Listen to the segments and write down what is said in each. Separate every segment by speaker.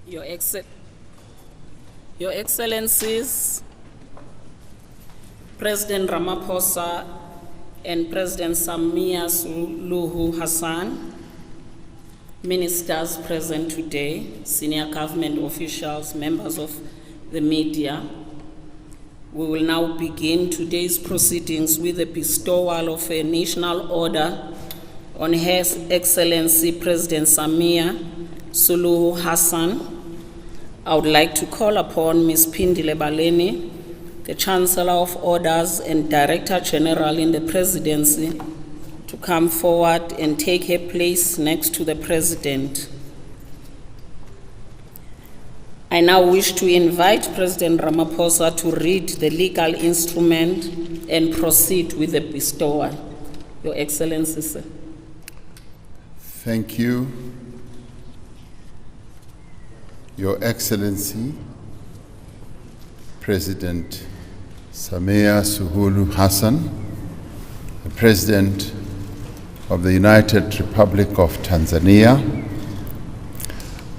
Speaker 1: Your Excellencies, President Ramaphosa and President Samia Hassan, ministers present today, senior government officials, members of the media, we will now begin today's proceedings with the bestowal of a national order on Her Excellency President Samia Hassan. I would like to call upon Ms. Pindile Baleni, the Chancellor of Orders and Director General in the Presidency, to come forward and take her place next to the President. I now wish to invite President Ramaphosa to read the legal instrument and proceed with the bestowal. Your Excellency, sir.
Speaker 2: Thank you. Your Excellency, President Samia Hassan, the President of the United Republic of Tanzania,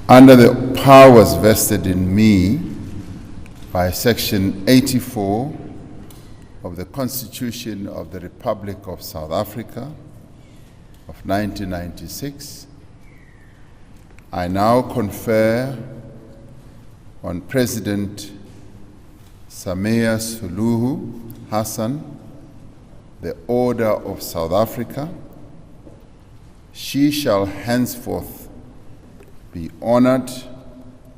Speaker 2: under the powers vested in me by Section 84 of the Constitution of the Republic of South Africa of 1996, I now confer on President Samia Hassan the Order of South Africa. She shall henceforth be honored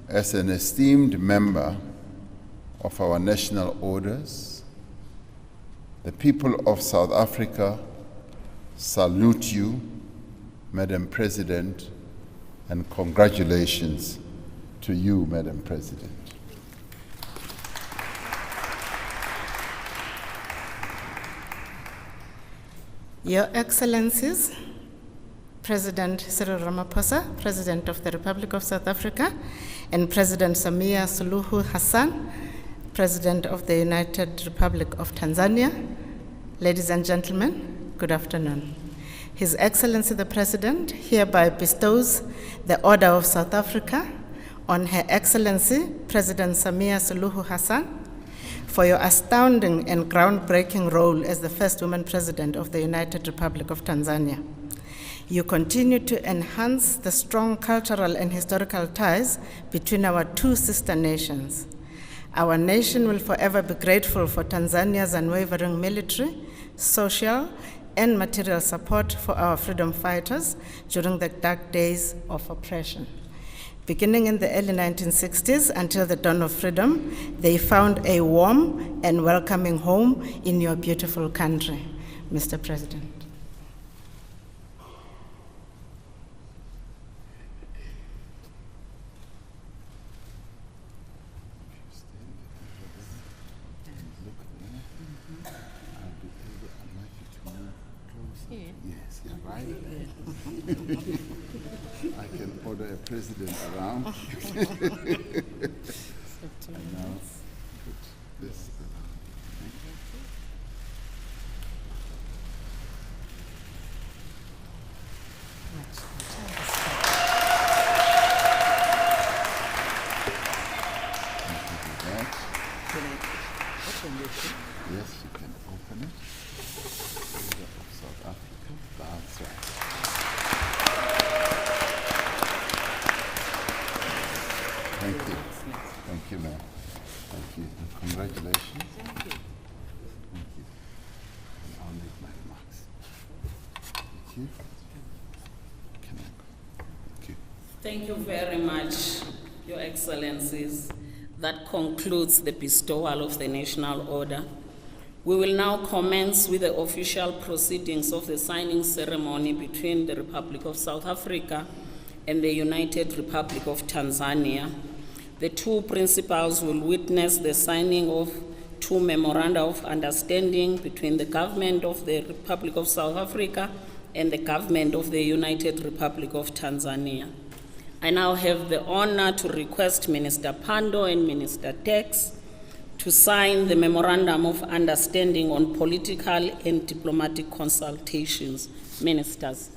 Speaker 2: as an esteemed member of our national orders. The people of South Africa salute you, Madam President, and congratulations to you, Madam President.
Speaker 3: Your Excellencies, President Cyril Ramaphosa, President of the Republic of South Africa, and President Samia Hassan, President of the United Republic of Tanzania, ladies and gentlemen, good afternoon. His Excellency the President hereby bestows the Order of South Africa on Her Excellency President Samia Hassan for your astounding and groundbreaking role as the first woman President of the United Republic of Tanzania. You continue to enhance the strong cultural and historical ties between our two sister nations. Our nation will forever be grateful for Tanzania's unwavering military, social, and material support for our freedom fighters during the dark days of oppression. Beginning in the early 1960s until the dawn of freedom, they found a warm and welcoming home in your beautiful country, Mr. President.
Speaker 2: Yes, you're right. I can order a president around. And now put this around. Yes, you can open it. Order of South Africa. That's right. Thank you. Thank you, ma'am. Thank you. And congratulations.
Speaker 1: Thank you.
Speaker 2: Thank you. And I'll make my remarks. Thank you. Can I go? Thank you.
Speaker 1: Thank you very much, Your Excellencies. That concludes the bestowal of the national order. We will now commence with the official proceedings of the signing ceremony between the Republic of South Africa and the United Republic of Tanzania. The two principals will witness the signing of two memoranda of understanding between the government of the Republic of South Africa and the government of the United Republic of Tanzania. I now have the honor to request Minister Pando and Minister Tex to sign the Memorandum of Understanding on Political and Diplomatic Consultations. Ministers.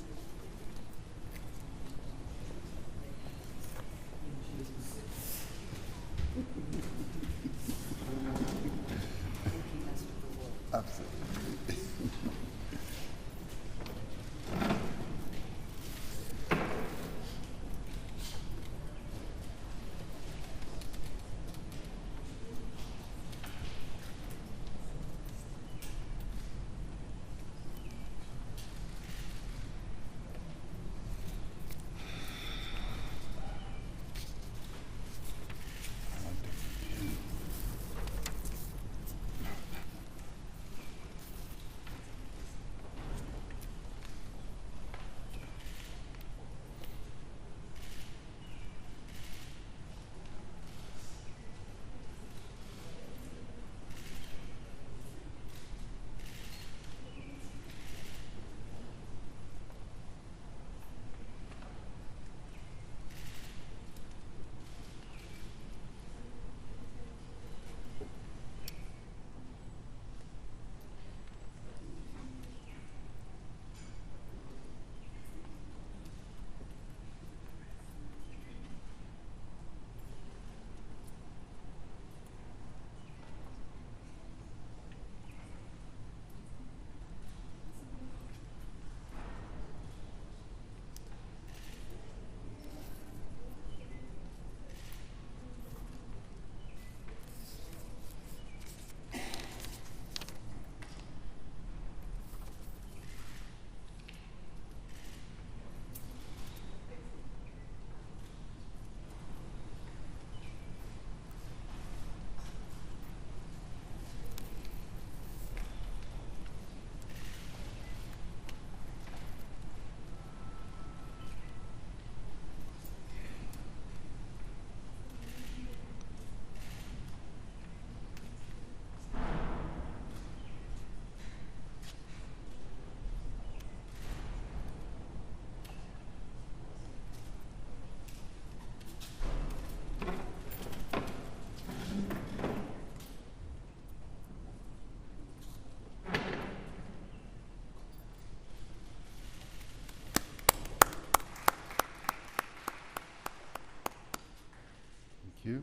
Speaker 2: you.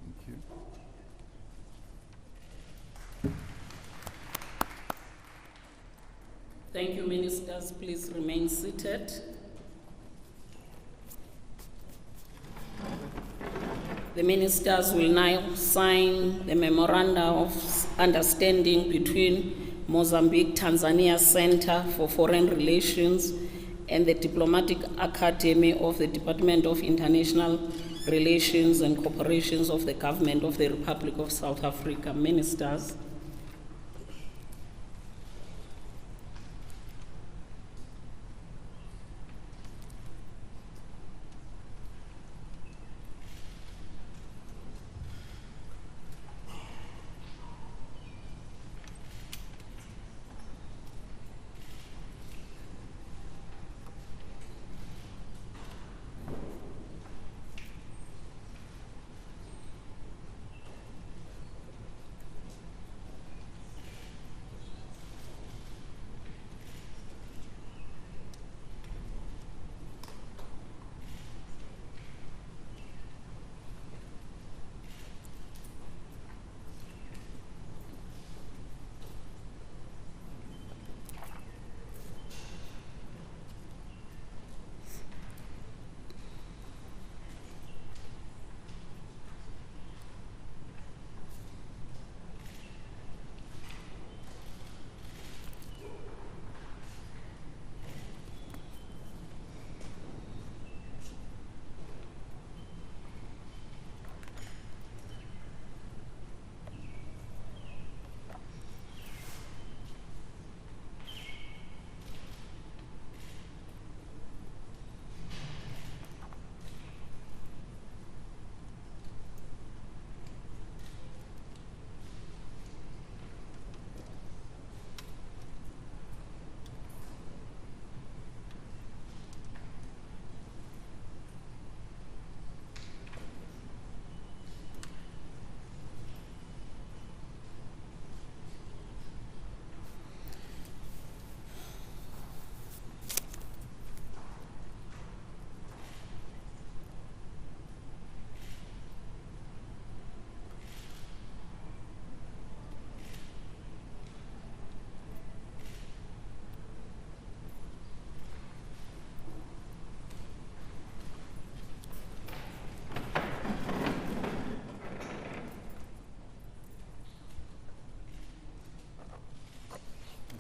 Speaker 2: Thank you.
Speaker 1: Thank you, ministers. Please remain seated. The ministers will now sign the Memoranda of Understanding between Mozambique Tanzania Center for Foreign Relations and the Diplomatic Academy of the Department of International Relations and Corporations of the Government of the Republic of South Africa. Ministers.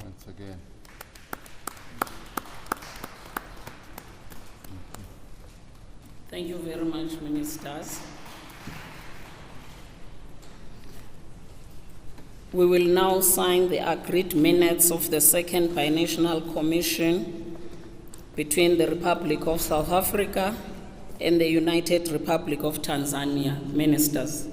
Speaker 2: Once again.
Speaker 1: Thank you very much, ministers. We will now sign the agreed minutes of the Second Binational Commission between the Republic of South Africa and the United Republic of Tanzania. Ministers.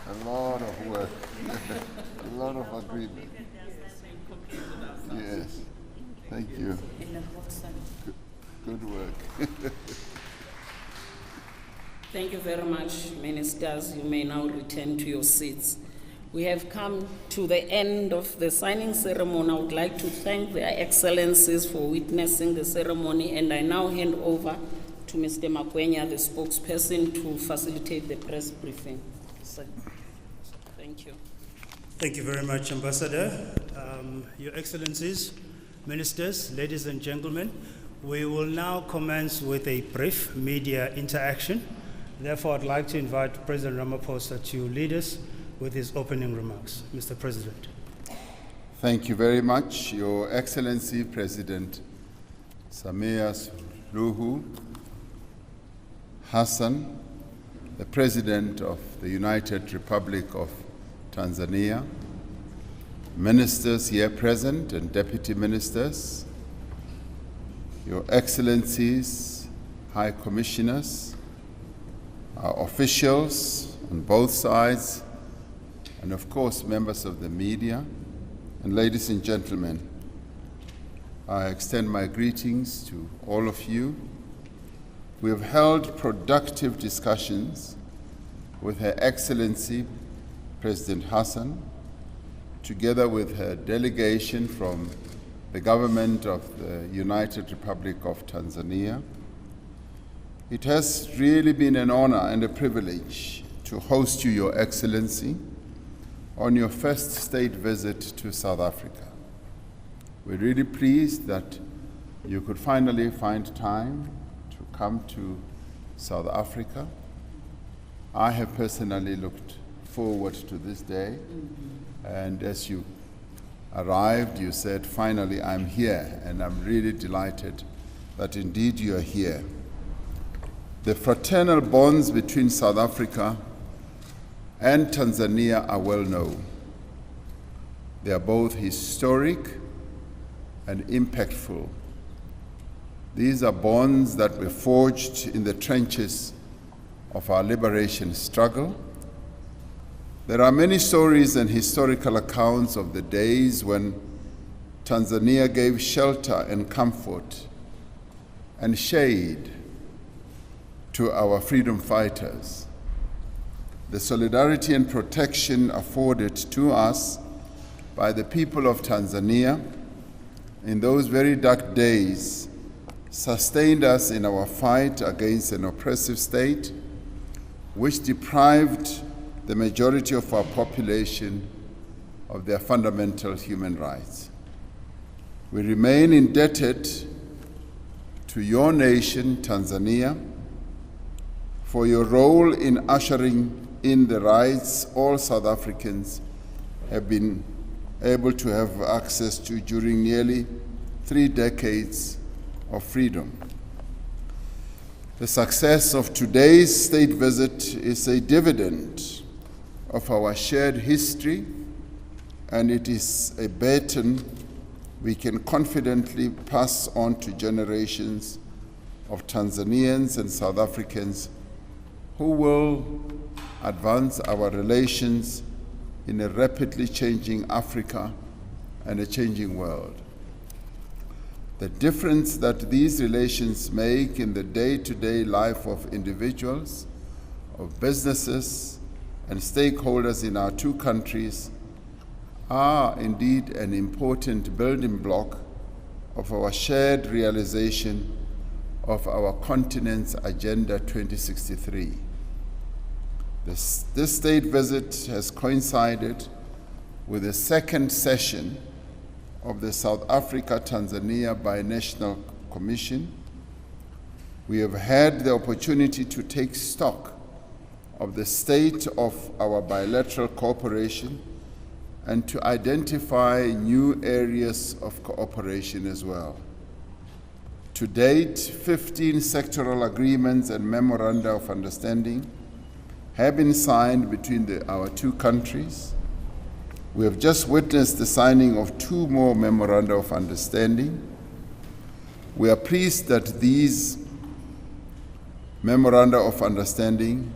Speaker 2: A lot of work, a lot of agreement. Yes. Thank you. Good work.
Speaker 1: Thank you very much, ministers. You may now return to your seats. We have come to the end of the signing ceremony. I would like to thank their excellencies for witnessing the ceremony, and I now hand over to Mr. Makwenya, the spokesperson, to facilitate the press briefing. So, thank you.
Speaker 4: Thank you very much, Ambassador. Your Excellencies, Ministers, ladies and gentlemen, we will now commence with a brief media interaction. Therefore, I'd like to invite President Ramaphosa to lead us with his opening remarks. Mr. President.
Speaker 2: Thank you very much, Your Excellency President Samia Suluhu Hassan, the President of the United Republic of Tanzania, ministers here present and deputy ministers, Your Excellencies, High Commissioners, our officials on both sides, and of course members of the media, and ladies and gentlemen, I extend my greetings to all of you. We have held productive discussions with Her Excellency President Hassan, together with her delegation from the government of the United Republic of Tanzania. It has really been an honor and a privilege to host you, Your Excellency, on your first state visit to South Africa. We're really pleased that you could finally find time to come to South Africa. I have personally looked forward to this day, and as you arrived, you said, finally I'm here, and I'm really delighted that indeed you are here. The fraternal bonds between South Africa and Tanzania are well known. They are both historic and impactful. These are bonds that were forged in the trenches of our liberation struggle. There are many stories and historical accounts of the days when Tanzania gave shelter and comfort and shade to our freedom fighters. The solidarity and protection afforded to us by the people of Tanzania in those very dark days sustained us in our fight against an oppressive state which deprived the majority of our population of their fundamental human rights. We remain indebted to your nation, Tanzania, for your role in ushering in the rights all South Africans have been able to have access to during nearly 3 decades of freedom. The success of today's state visit is a dividend of our shared history, and it is a baton we can confidently pass on to generations of Tanzanians and South Africans who will advance our relations in a rapidly changing Africa and a changing world. The difference that these relations make in the day-to-day life of individuals, of businesses, and stakeholders in our two countries are indeed an important building block of our shared realization of our continent's Agenda 2063. This state visit has coincided with the second session of the South Africa-Tanzania Binational Commission. We have had the opportunity to take stock of the state of our bilateral cooperation and to identify new areas of cooperation as well. To date, 15 sectoral agreements and memoranda of understanding have been signed between our two countries. We have just witnessed the signing of 2 more memoranda of understanding. We are pleased that these memoranda of understanding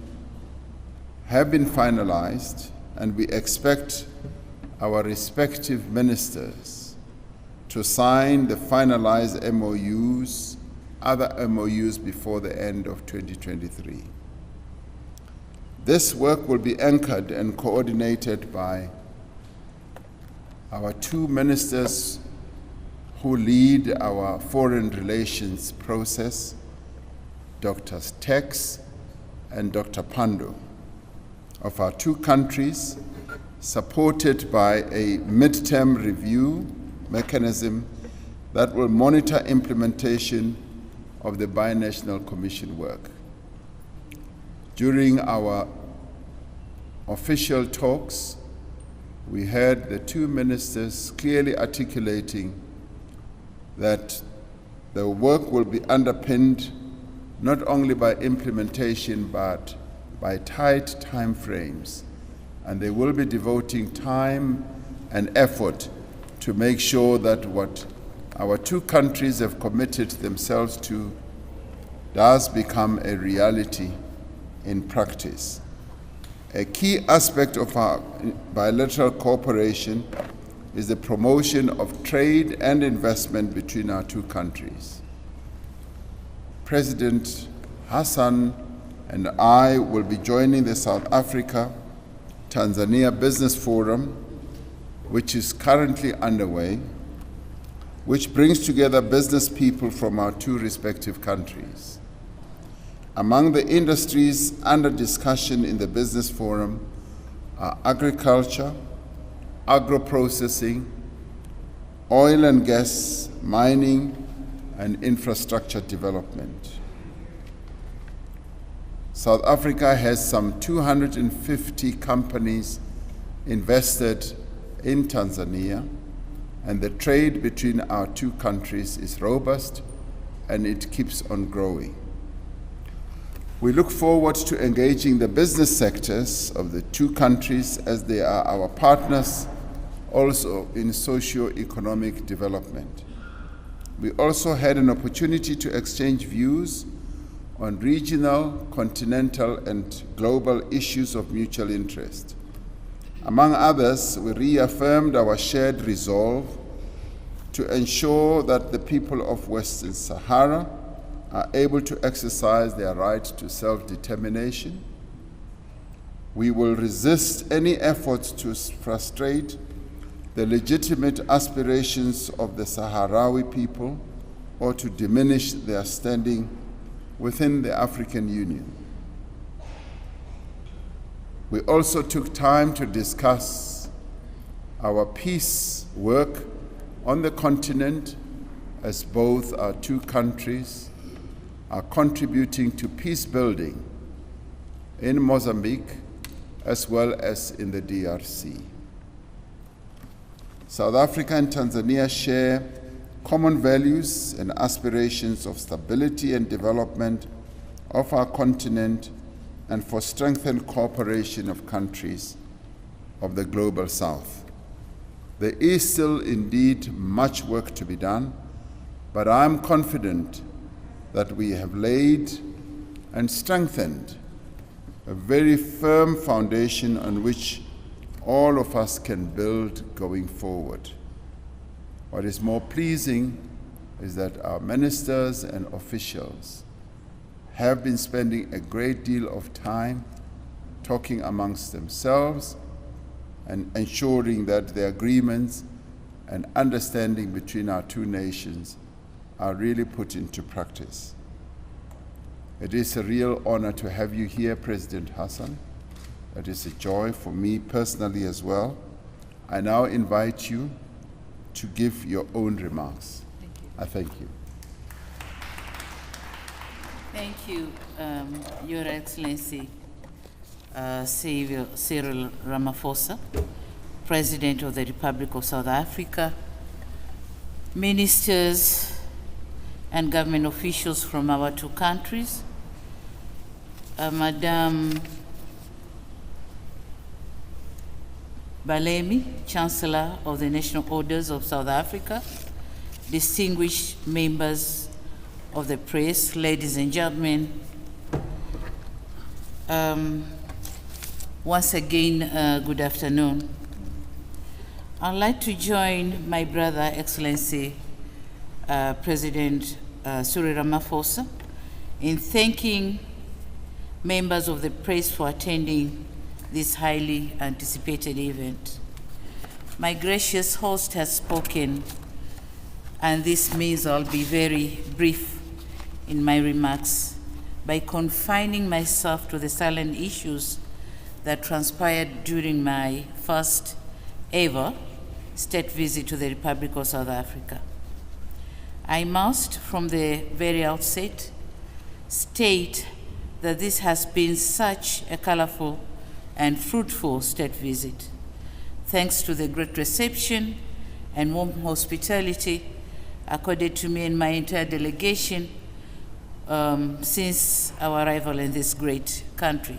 Speaker 2: have been finalized, and we expect our respective ministers to sign the finalized MOUs, other MOUs before the end of 2023. This work will be anchored and coordinated by our two ministers who lead our foreign relations process, Dr. Tex and Dr. Pando, of our two countries, supported by a midterm review mechanism that will monitor implementation of the Binational Commission work. During our official talks, we heard the two ministers clearly articulating that the work will be underpinned not only by implementation but by tight time frames, and they will be devoting time and effort to make sure that what our two countries have committed themselves to does become a reality in practice. A key aspect of our bilateral cooperation is the promotion of trade and investment between our two countries. President Hassan and I will be joining the South Africa-Tanzania Business Forum, which is currently underway, which brings together business people from our two respective countries. Among the industries under discussion in the Business Forum are agriculture, agro-processing, oil and gas, mining, and infrastructure development. South Africa has some 250 companies invested in Tanzania, and the trade between our two countries is robust and it keeps on growing. We look forward to engaging the business sectors of the two countries as they are our partners also in socio-economic development. We also had an opportunity to exchange views on regional, continental, and global issues of mutual interest. Among others, we reaffirmed our shared resolve to ensure that the people of Western Sahara are able to exercise their right to self-determination. We will resist any efforts to frustrate the legitimate aspirations of the Sahrawi people or to diminish their standing within the African Union. We also took time to discuss our peace work on the continent, as both our two countries are contributing to peace building in Mozambique as well as in the DRC. South Africa and Tanzania share common values and aspirations of stability and development of our continent and for strengthened cooperation of countries of the Global South. There is still indeed much work to be done, but I'm confident that we have laid and strengthened a very firm foundation on which all of us can build going forward. What is more pleasing is that our ministers and officials have been spending a great deal of time talking amongst themselves and ensuring that the agreements and understanding between our two nations are really put into practice. It is a real honor to have you here, President Hassan. It is a joy for me personally as well. I now invite you to give your own remarks.
Speaker 5: Thank you.
Speaker 2: I thank you.
Speaker 5: Thank you, Your Excellency, Cyril Ramaphosa, President of the Republic of South Africa, ministers and government officials from our two countries, Madam Balemi, Chancellor of the National Orders of South Africa, distinguished members of the press, ladies and gentlemen, once again, good afternoon. I'd like to join my brother, Excellency President Cyril Ramaphosa, in thanking members of the press for attending this highly anticipated event. My gracious host has spoken, and this means I'll be very brief in my remarks by confining myself to the salient issues that transpired during my first ever state visit to the Republic of South Africa. I must, from the very outset, state that this has been such a colorful and fruitful state visit, thanks to the great reception and warm hospitality accorded to me and my entire delegation since our arrival in this great country.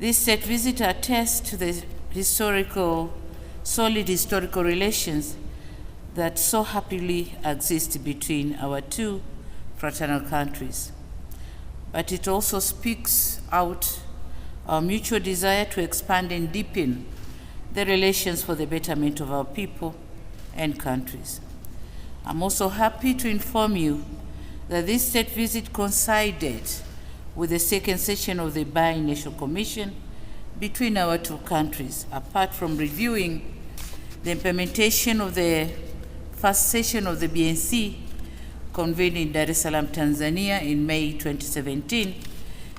Speaker 5: This state visit attests to the solid historical relations that so happily exist between our two fraternal countries. But it also speaks out our mutual desire to expand and deepen the relations for the betterment of our people and countries. I'm also happy to inform you that this state visit coincided with the second session of the Bi-National Commission between our two countries. Apart from reviewing the implementation of the first session of the BNC convened in Dar es Salaam, Tanzania in May 2017,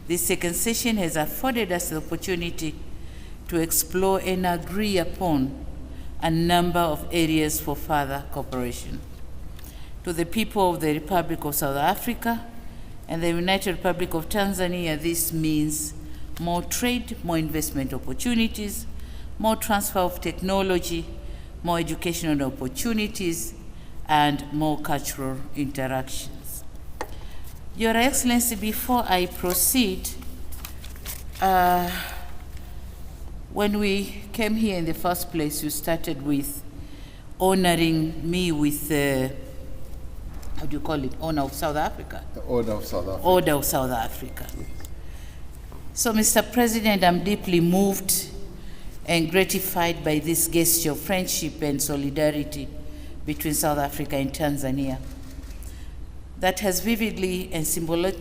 Speaker 5: this second session has afforded us the opportunity to explore and agree upon a number of areas for further cooperation. To the people of the Republic of South Africa and the United Republic of Tanzania, this means more trade, more investment opportunities, more transfer of technology, more educational opportunities, and more cultural interactions. Your Excellency, before I proceed, when we came here in the first place, you started with honoring me with how do you call it? Honor of South Africa?
Speaker 2: The Order of South Africa.
Speaker 5: Order of South Africa.
Speaker 2: Yes.
Speaker 5: So, Mr. President, I'm deeply moved and gratified by this gesture of friendship and solidarity between South Africa and Tanzania that has vividly and symbolically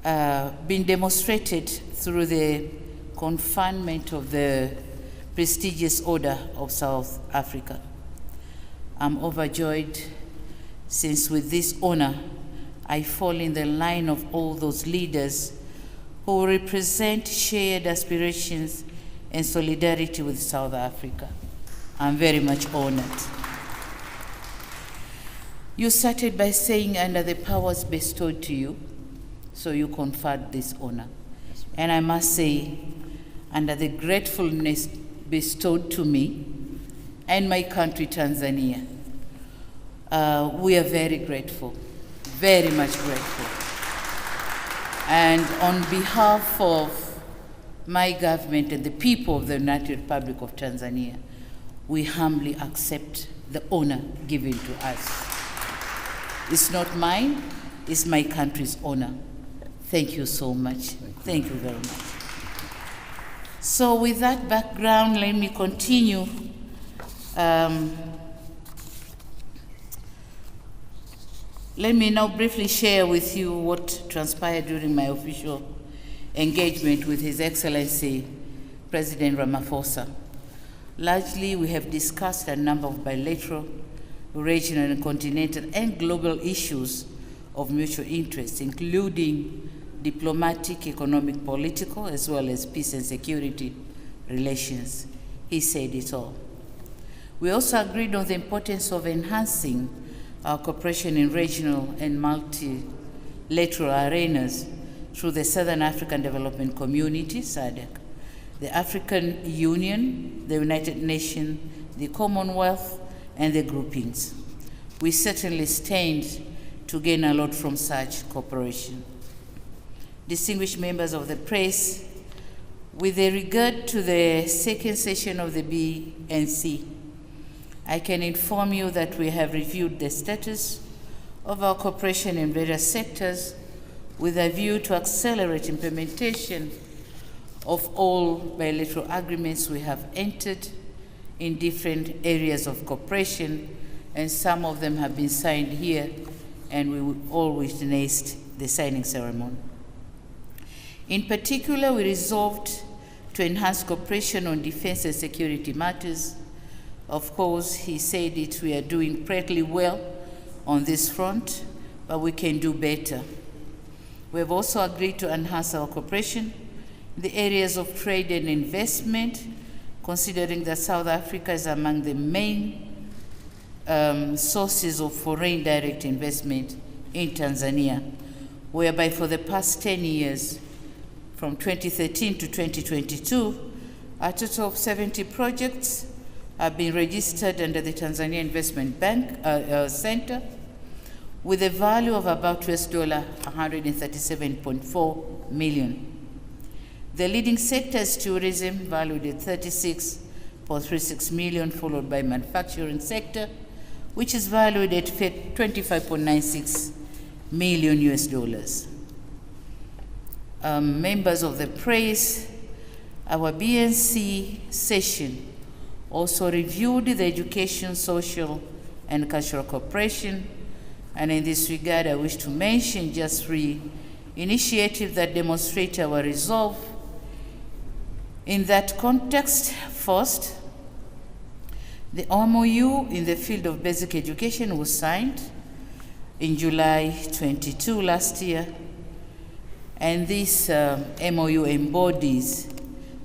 Speaker 5: been demonstrated through the conferment of the prestigious Order of South Africa. I'm overjoyed since with this honor, I fall in the line of all those leaders who represent shared aspirations and solidarity with South Africa. I'm very much honored. You started by saying under the powers bestowed to you, so you conferred this honor. And I must say, under the gratefulness bestowed to me and my country, Tanzania, we are very grateful, very much grateful. And on behalf of my government and the people of the United Republic of Tanzania, we humbly accept the honor given to us. It's not mine, it's my country's honor. Thank you so much. Thank you very much. So with that background, let me continue. Let me now briefly share with you what transpired during my official engagement with His Excellency President Ramaphosa. Largely, we have discussed a number of bilateral, regional, and continental and global issues of mutual interest, including diplomatic, economic, political, as well as peace and security relations. He said it all. We also agreed on the importance of enhancing our cooperation in regional and multilateral arenas through the Southern African Development Community, SADC, the African Union, the United Nations, the Commonwealth, and the groupings. We certainly stand to gain a lot from such cooperation. Distinguished members of the press, with regard to the second session of the BNC, I can inform you that we have reviewed the status of our cooperation in various sectors with a view to accelerate implementation of all bilateral agreements we have entered in different areas of cooperation, and some of them have been signed here, and we all witnessed the signing ceremony. In particular, we resolved to enhance cooperation on defense and security matters. Of course, he said it, we are doing pretty well on this front, but we can do better. We have also agreed to enhance our cooperation in the areas of trade and investment, considering that South Africa is among the main sources of foreign direct investment in Tanzania, whereby for the past 10 years, from 2013 to 2022, a total of 70 projects have been registered under the Tanzania Investment Bank Center, with a value of about $137.4 million. The leading sector is tourism, valued at $36.36 million, followed by manufacturing sector, which is valued at $25.96 million US dollars. Members of the press, our BNC session also reviewed the education, social, and cultural cooperation. And in this regard, I wish to mention just 3 initiatives that demonstrate our resolve. In that context, first, the MOU in the field of basic education was signed in July 22 last year. And this MOU embodies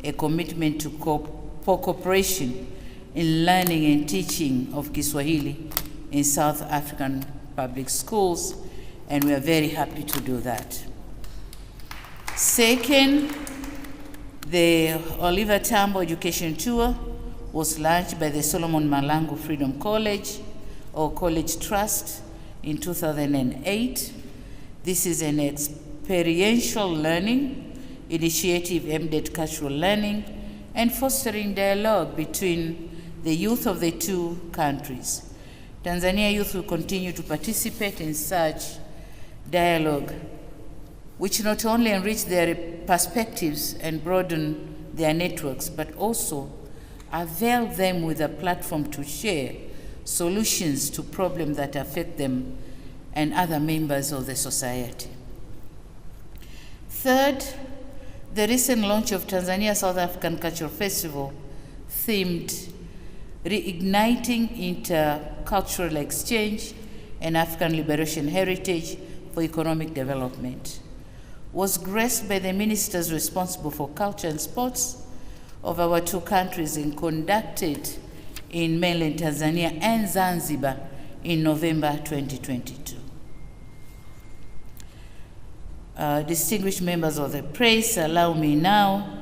Speaker 5: a commitment to cooperation in learning and teaching of Kiswahili in South African public schools, and we are very happy to do that. Second, the Oliver Tambo Education Tour was launched by the Solomon Malangu Freedom College or College Trust in 2008. This is an experiential learning initiative aimed at cultural learning and fostering dialogue between the youth of the 2 countries. Tanzania youth will continue to participate in such dialogue, which not only enrich their perspectives and broaden their networks, but also avail them with a platform to share solutions to problems that affect them and other members of the society. Third, the recent launch of Tanzania South African Cultural Festival themed Reigniting Intercultural Exchange and African Liberation Heritage for Economic Development was graced by the ministers responsible for culture and sports of our 2 countries and conducted in mainland Tanzania and Zanzibar in November 2022. Distinguished members of the press, allow me now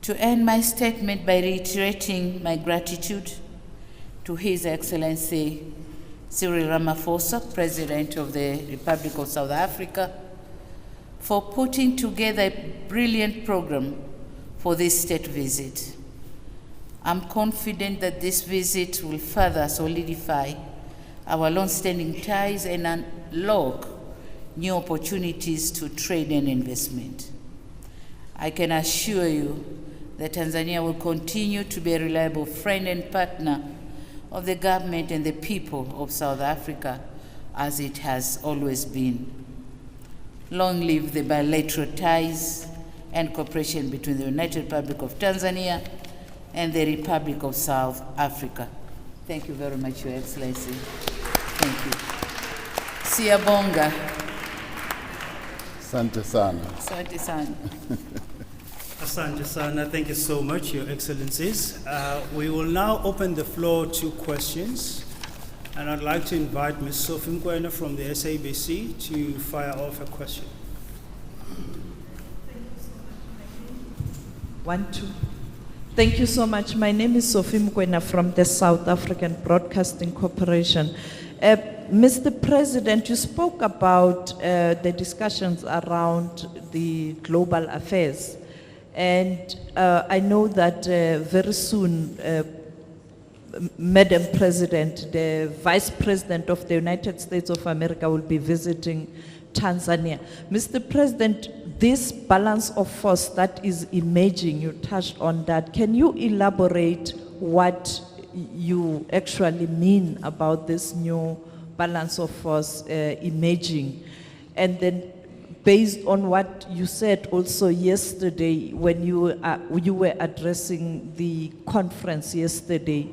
Speaker 5: to end my statement by reiterating my gratitude to His Excellency Cyril Ramaphosa, President of the Republic of South Africa, for putting together a brilliant program for this state visit. I'm confident that this visit will further solidify our long-standing ties and unlock new opportunities to trade and investment. I can assure you that Tanzania will continue to be a reliable friend and partner of the government and the people of South Africa, as it has always been. Long live the bilateral ties and cooperation between the United Republic of Tanzania and the Republic of South Africa. Thank you very much, Your Excellency. Thank you. Siyabonga.
Speaker 2: Asante sana.
Speaker 5: Asante sana.
Speaker 4: Asante sana, thank you so much, Your Excellencies. We will now open the floor to questions. And I'd like to invite Ms. Sophie Mkwena from the SABC to fire off a question.
Speaker 6: 1, 2. Thank you so much. My name is Sophie Mkwena from the South African Broadcasting Corporation. Mr. President, you spoke about the discussions around the global affairs. And I know that very soon, Madam President, the Vice President of the United States of America will be visiting Tanzania. Mr. President, this balance of force that is emerging, you touched on that. Can you elaborate what you actually mean about this new balance of force emerging? And then based on what you said also yesterday when you were addressing the conference yesterday,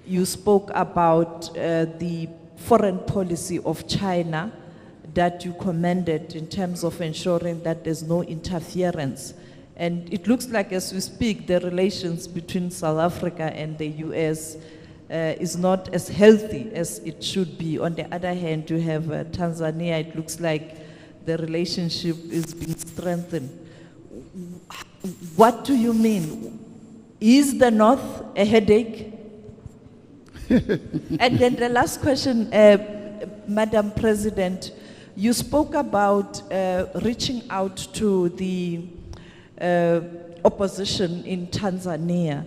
Speaker 6: you spoke about the foreign policy of China that you commended in terms of ensuring that there's no interference. And it looks like as we speak, the relations between South Africa and the US is not as healthy as it should be. On the other hand, you have Tanzania, it looks like the relationship is being strengthened. What do you mean? Is the North a headache? And then the last question, Madam President, you spoke about reaching out to the opposition in Tanzania,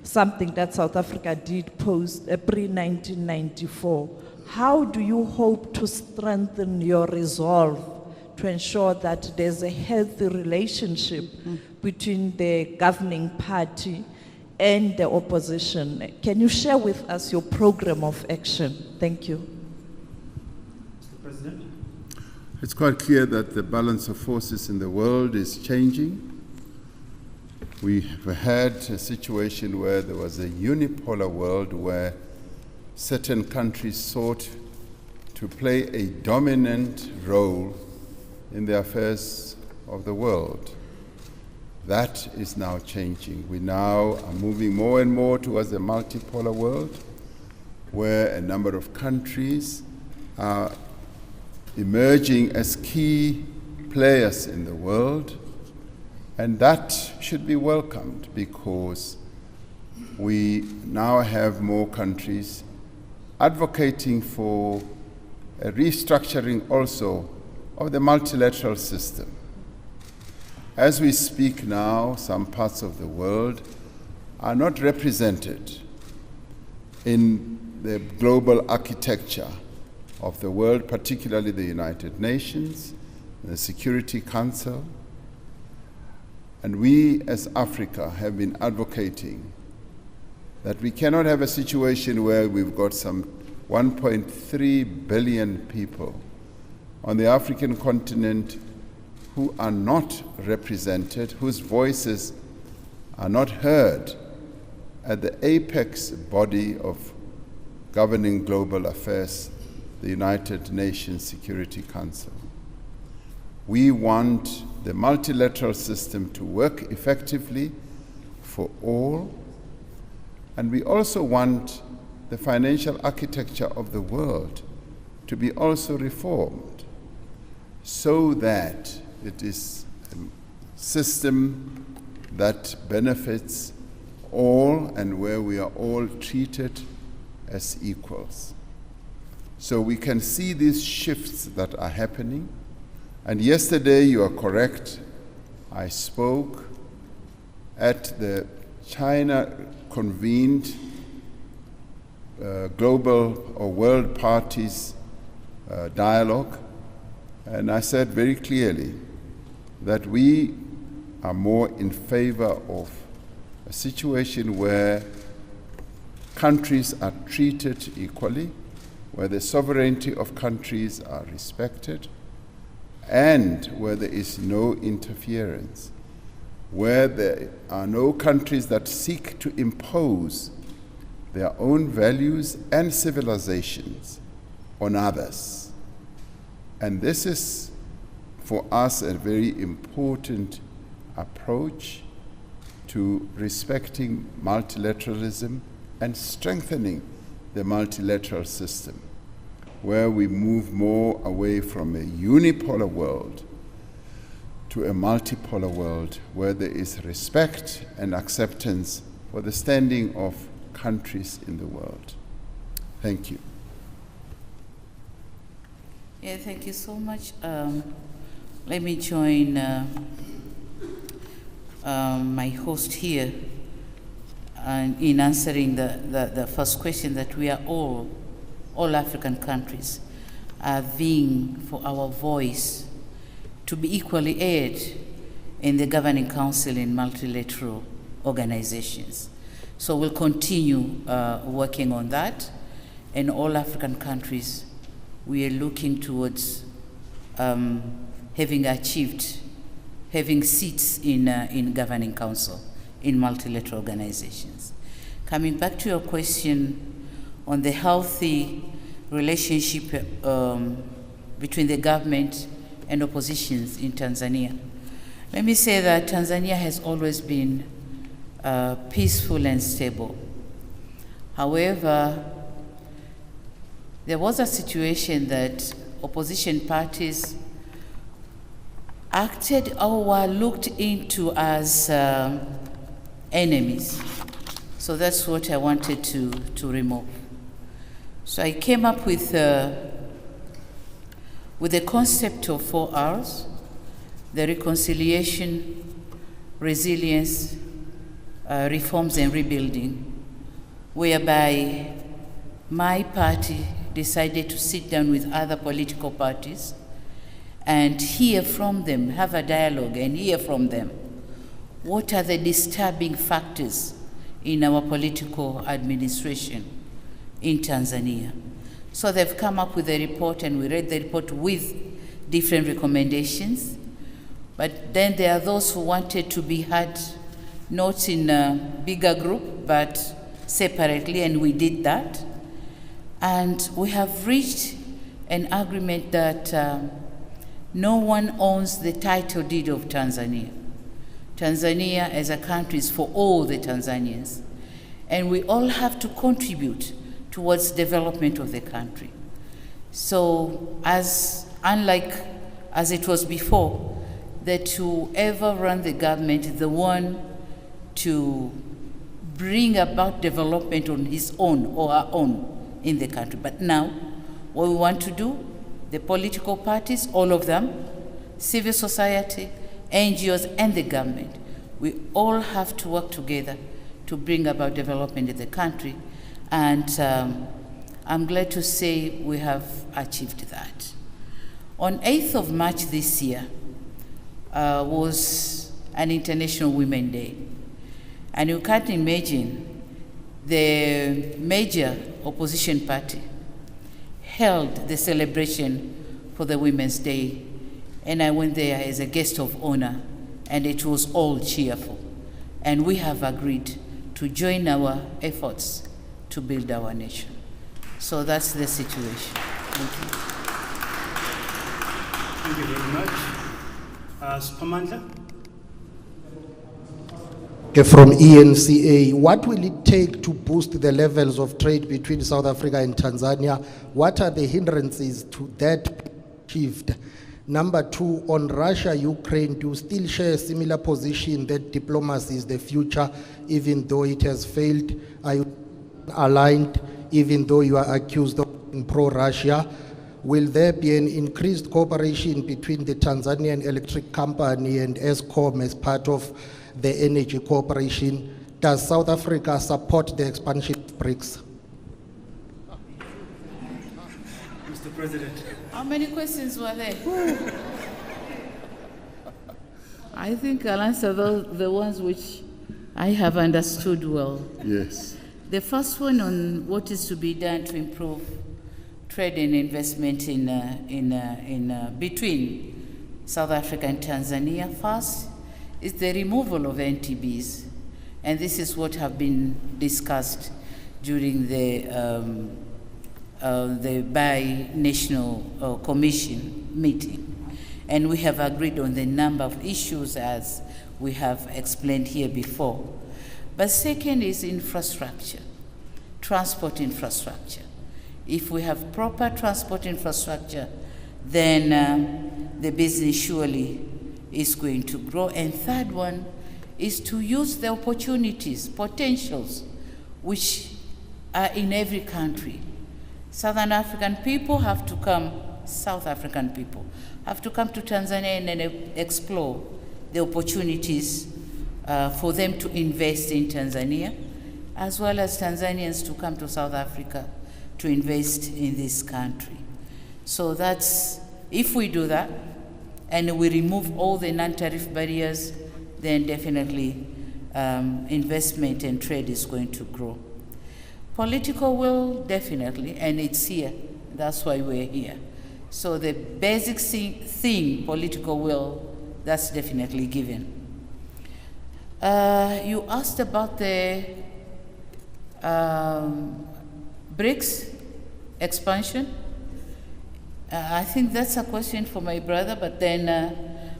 Speaker 6: something that South Africa did post pre-1994. How do you hope to strengthen your resolve to ensure that there's a healthy relationship between the governing party and the opposition? Can you share with us your program of action? Thank you.
Speaker 4: Mr. President.
Speaker 2: It's quite clear that the balance of forces in the world is changing. We have had a situation where there was a unipolar world where certain countries sought to play a dominant role in the affairs of the world. That is now changing. We now are moving more and more towards a multipolar world where a number of countries are emerging as key players in the world, and that should be welcomed because we now have more countries advocating for a restructuring also of the multilateral system. As we speak now, some parts of the world are not represented in the global architecture of the world, particularly the United Nations, the Security Council. And we as Africa have been advocating that we cannot have a situation where we've got some 1.3 billion people on the African continent who are not represented, whose voices are not heard at the apex body of governing global affairs, the United Nations Security Council. We want the multilateral system to work effectively for all, and we also want the financial architecture of the world to be also reformed so that it is a system that benefits all and where we are all treated as equals. So we can see these shifts that are happening. And yesterday, you are correct, I spoke at the China-convened global or world parties dialogue, and I said very clearly that we are more in favor of a situation where countries are treated equally, where the sovereignty of countries are respected, and where there is no interference, where there are no countries that seek to impose their own values and civilizations on others. And this is, for us, a very important approach to respecting multilateralism and strengthening the multilateral system, where we move more away from a unipolar world to a multipolar world where there is respect and acceptance for the standing of countries in the world. Thank you.
Speaker 5: Yeah, thank you so much. Let me join my host here in answering the first question, that we are all African countries are vying for our voice to be equally aired in the Governing Council in multilateral organizations. So we'll continue working on that. In all African countries, we are looking towards having seats in Governing Council in multilateral organizations. Coming back to your question on the healthy relationship between the government and oppositions in Tanzania, let me say that Tanzania has always been peaceful and stable. However, there was a situation that opposition parties acted or were looked into as enemies. So that's what I wanted to remove. So I came up with the concept of 4 R's: the reconciliation, resilience, reforms and rebuilding, whereby my party decided to sit down with other political parties and hear from them, have a dialogue and hear from them. What are the disturbing factors in our political administration in Tanzania? So they've come up with a report, and we read the report with different recommendations. But then there are those who wanted to be heard not in a bigger group, but separately, and we did that. And we have reached an agreement that no one owns the title deed of Tanzania. Tanzania as a country is for all the Tanzanians, and we all have to contribute towards development of the country. So unlike as it was before, that whoever ran the government is the one to bring about development on his own or her own in the country. But now, what we want to do, the political parties, all of them, civil society, NGOs, and the government, we all have to work together to bring about development in the country. And I'm glad to say we have achieved that. On 8th of March this year was an International Women's Day. And you can't imagine the major opposition party held the celebration for the Women's Day, and I went there as a guest of honor, and it was all cheerful. And we have agreed to join our efforts to build our nation. So that's the situation. Thank you.
Speaker 4: Thank you very much. Spamandla?
Speaker 7: From ENCA, what will it take to boost the levels of trade between South Africa and Tanzania? What are the hindrances to that achieved? Number 2, on Russia, Ukraine, do you still share a similar position that diplomacy is the future, even though it has failed? Are you aligned, even though you are accused of being pro-Russia? Will there be an increased cooperation between the Tanzanian Electric Company and ESCOM as part of the energy cooperation? Does South Africa support the expansion of BRICS?
Speaker 4: Mr. President.
Speaker 5: How many questions were there? I think I'll answer the ones which I have understood well.
Speaker 2: Yes.
Speaker 5: The first one on what is to be done to improve trade and investment between South Africa and Tanzania. First is the removal of NTBs, and this is what have been discussed during the bi-national commission meeting. And we have agreed on the number of issues as we have explained here before. But second is infrastructure, transport infrastructure. If we have proper transport infrastructure, then the business surely is going to grow. And third one is to use the opportunities, potentials, which are in every country. Southern African people have to come, South African people have to come to Tanzania and explore the opportunities for them to invest in Tanzania, as well as Tanzanians to come to South Africa to invest in this country. So that's, if we do that, and we remove all the non-tariff barriers, then definitely investment and trade is going to grow. Political will, definitely, and it's here. That's why we're here. So the basic thing, political will, that's definitely given. You asked about the BRICS expansion. I think that's a question for my brother, but then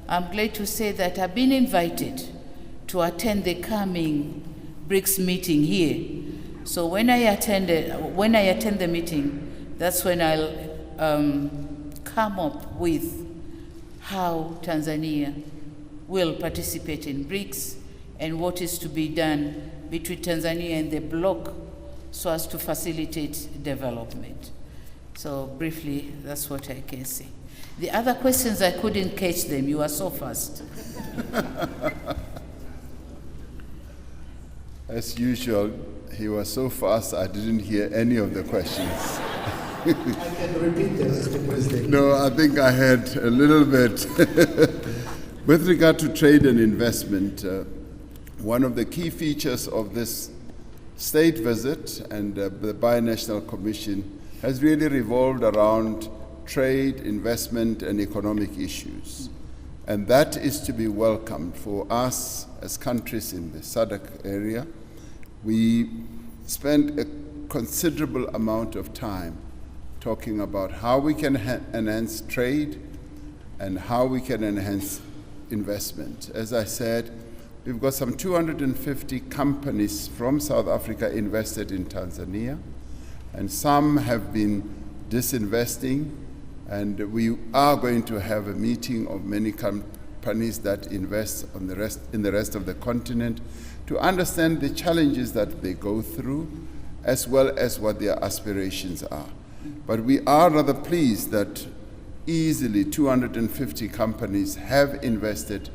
Speaker 5: I'm glad to say that I've been invited to attend the coming BRICS meeting here. So when I attend the meeting, that's when I'll come up with how Tanzania will participate in BRICS and what is to be done between Tanzania and the bloc so as to facilitate development. So briefly, that's what I can say. The other questions, I couldn't catch them. You are so fast.
Speaker 2: As usual, he was so fast, I didn't hear any of the questions.
Speaker 7: I can repeat them, Mr. President.
Speaker 2: No, I think I had a little bit. With regard to trade and investment, one of the key features of this state visit and the Binational Commission has really revolved around trade, investment, and economic issues. And that is to be welcomed for us as countries in the SADC area. We spent a considerable amount of time talking about how we can enhance trade and how we can enhance investment. As I said, we've got some 250 companies from South Africa invested in Tanzania, and some have been disinvesting, and we are going to have a meeting of many companies that invest in the rest of the continent to understand the challenges that they go through, as well as what their aspirations are. But we are rather pleased that easily 250 companies have invested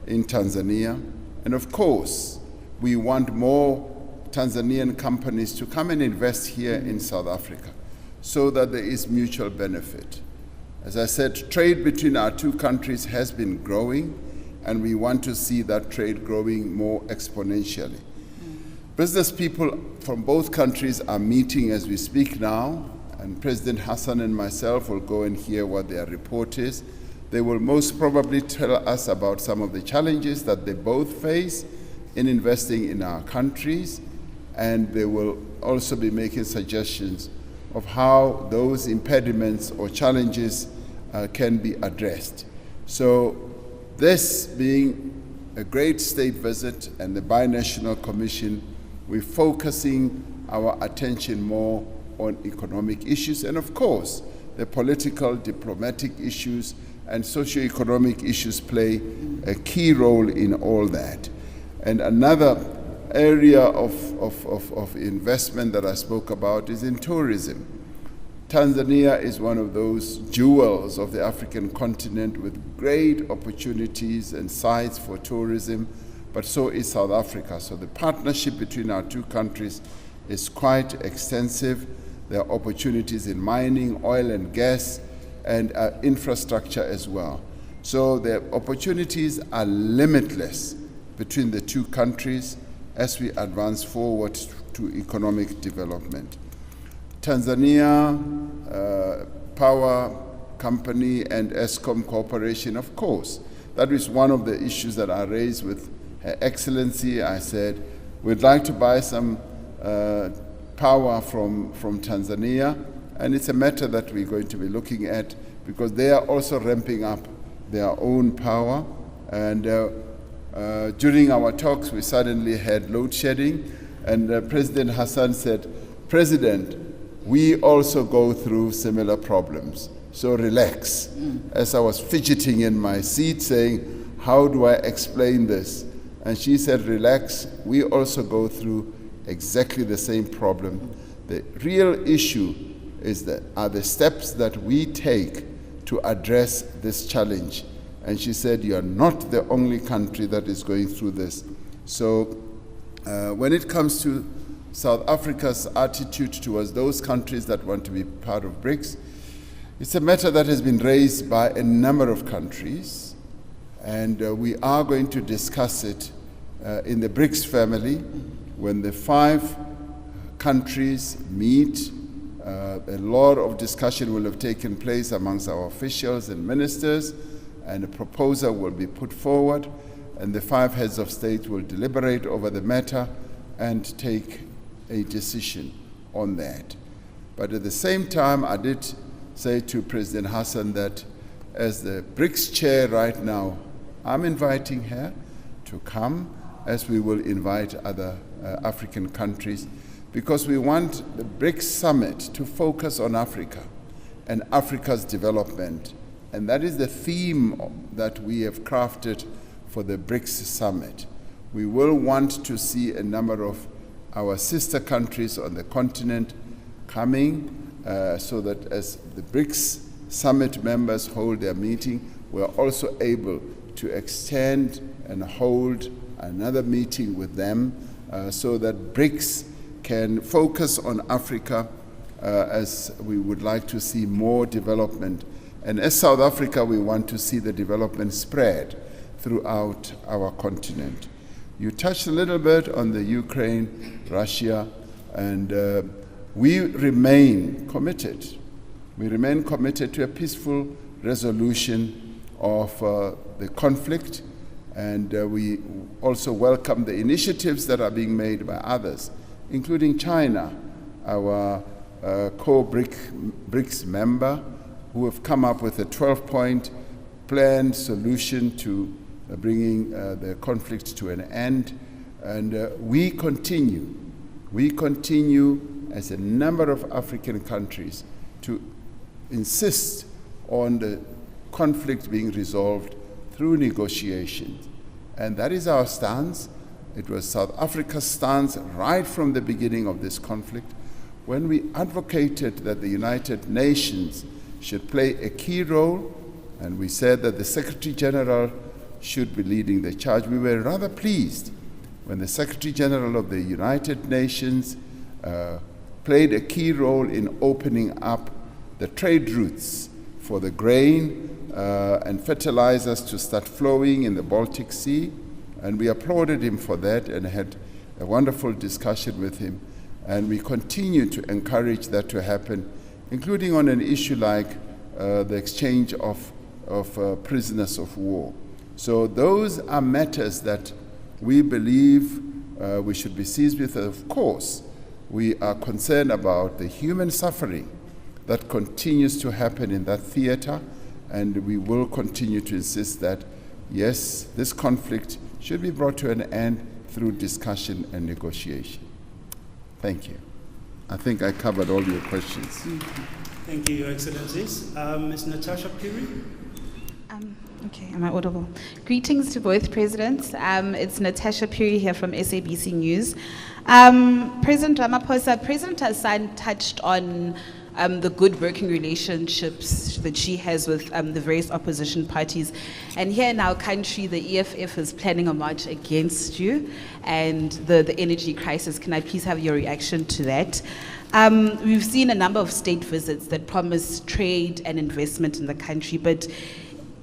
Speaker 2: in Tanzania. And of course, we want more Tanzanian companies to come and invest here in South Africa so that there is mutual benefit. As I said, trade between our two countries has been growing, and we want to see that trade growing more exponentially. Business people from both countries are meeting as we speak now, and President Hassan and myself will go and hear what their report is. They will most probably tell us about some of the challenges that they both face in investing in our countries, and they will also be making suggestions of how those impediments or challenges can be addressed. So this being a great state visit and the Binational Commission, we're focusing our attention more on economic issues, and of course, the political, diplomatic issues and socio-economic issues play a key role in all that. And another area of investment that I spoke about is in tourism. Tanzania is one of those jewels of the African continent with great opportunities and sites for tourism, but so is South Africa. So the partnership between our two countries is quite extensive. There are opportunities in mining, oil and gas, and infrastructure as well. So the opportunities are limitless between the two countries as we advance forward to economic development. Tanzania Power Company and ESCOM Corporation, of course, that is one of the issues that I raised with Her Excellency. I said, we'd like to buy some power from Tanzania, and it's a matter that we're going to be looking at because they are also ramping up their own power. And during our talks, we suddenly had load shedding, and President Hassan said, President, we also go through similar problems, so relax. As I was fidgeting in my seat saying, how do I explain this? And she said, relax, we also go through exactly the same problem. The real issue is that are the steps that we take to address this challenge. And she said, you are not the only country that is going through this. So when it comes to South Africa's attitude towards those countries that want to be part of BRICS, It's a matter that has been raised by a number of countries, and we are going to discuss it in the BRICS family when the 5 countries meet. A lot of discussion will have taken place amongst our officials and ministers, and a proposal will be put forward, and the 5 heads of state will deliberate over the matter and take a decision on that. But at the same time, I did say to President Hassan that as the BRICS chair right now, I'm inviting her to come, as we will invite other African countries, because we want the BRICS summit to focus on Africa and Africa's development. And that is the theme that we have crafted for the BRICS summit. We will want to see a number of our sister countries on the continent coming so that as the BRICS summit members hold their meeting, we're also able to extend and hold another meeting with them so that BRICS can focus on Africa as we would like to see more development. And as South Africa, we want to see the development spread throughout our continent. You touched a little bit on the Ukraine, Russia, and we remain committed. We remain committed to a peaceful resolution of the conflict, and we also welcome the initiatives that are being made by others, including China, our co-BRICS member, who have come up with a 12-point planned solution to bringing the conflict to an end. And we continue as a number of African countries to insist on the conflict being resolved through negotiations. And that is our stance. It was South Africa's stance right from the beginning of this conflict, when we advocated that the United Nations should play a key role, and we said that the Secretary General should be leading the charge. We were rather pleased when the Secretary General of the United Nations played a key role in opening up the trade routes for the grain and fertilizers to start flowing in the Baltic Sea. And we applauded him for that and had a wonderful discussion with him. And we continue to encourage that to happen, including on an issue like the exchange of prisoners of war. So those are matters that we believe we should be seized with. Of course, we are concerned about the human suffering that continues to happen in that theater, and we will continue to insist that, yes, this conflict should be brought to an end through discussion and negotiation. Thank you. I think I covered all your questions.
Speaker 4: Thank you, Your Excellencies. Ms. Natasha Piri.
Speaker 8: Okay, am I audible? Greetings to both presidents. It's Natasha Piri here from SABC News. President Ramaphosa, President Hassan touched on the good working relationships that she has with the various opposition parties. And here in our country, the EFF is planning a march against you and the energy crisis. Can I please have your reaction to that? We've seen a number of state visits that promise trade and investment in the country, but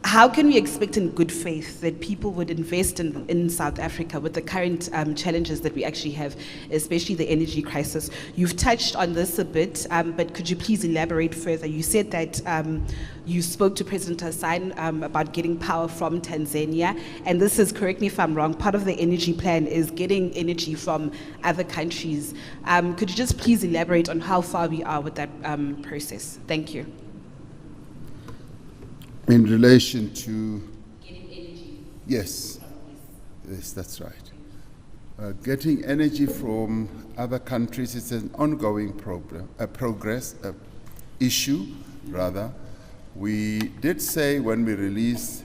Speaker 8: how can we expect in good faith that people would invest in South Africa with the current challenges that we actually have, especially the energy crisis? You've touched on this a bit, but could you please elaborate further? You said that you spoke to President Hassan about getting power from Tanzania, and this is, correct me if I'm wrong, part of the energy plan is getting energy from other countries. Could you just please elaborate on how far we are with that process? Thank you.
Speaker 2: In relation to...
Speaker 8: Getting energy.
Speaker 2: Yes, yes, that's right. Getting energy from other countries is an ongoing issue. We did say when we released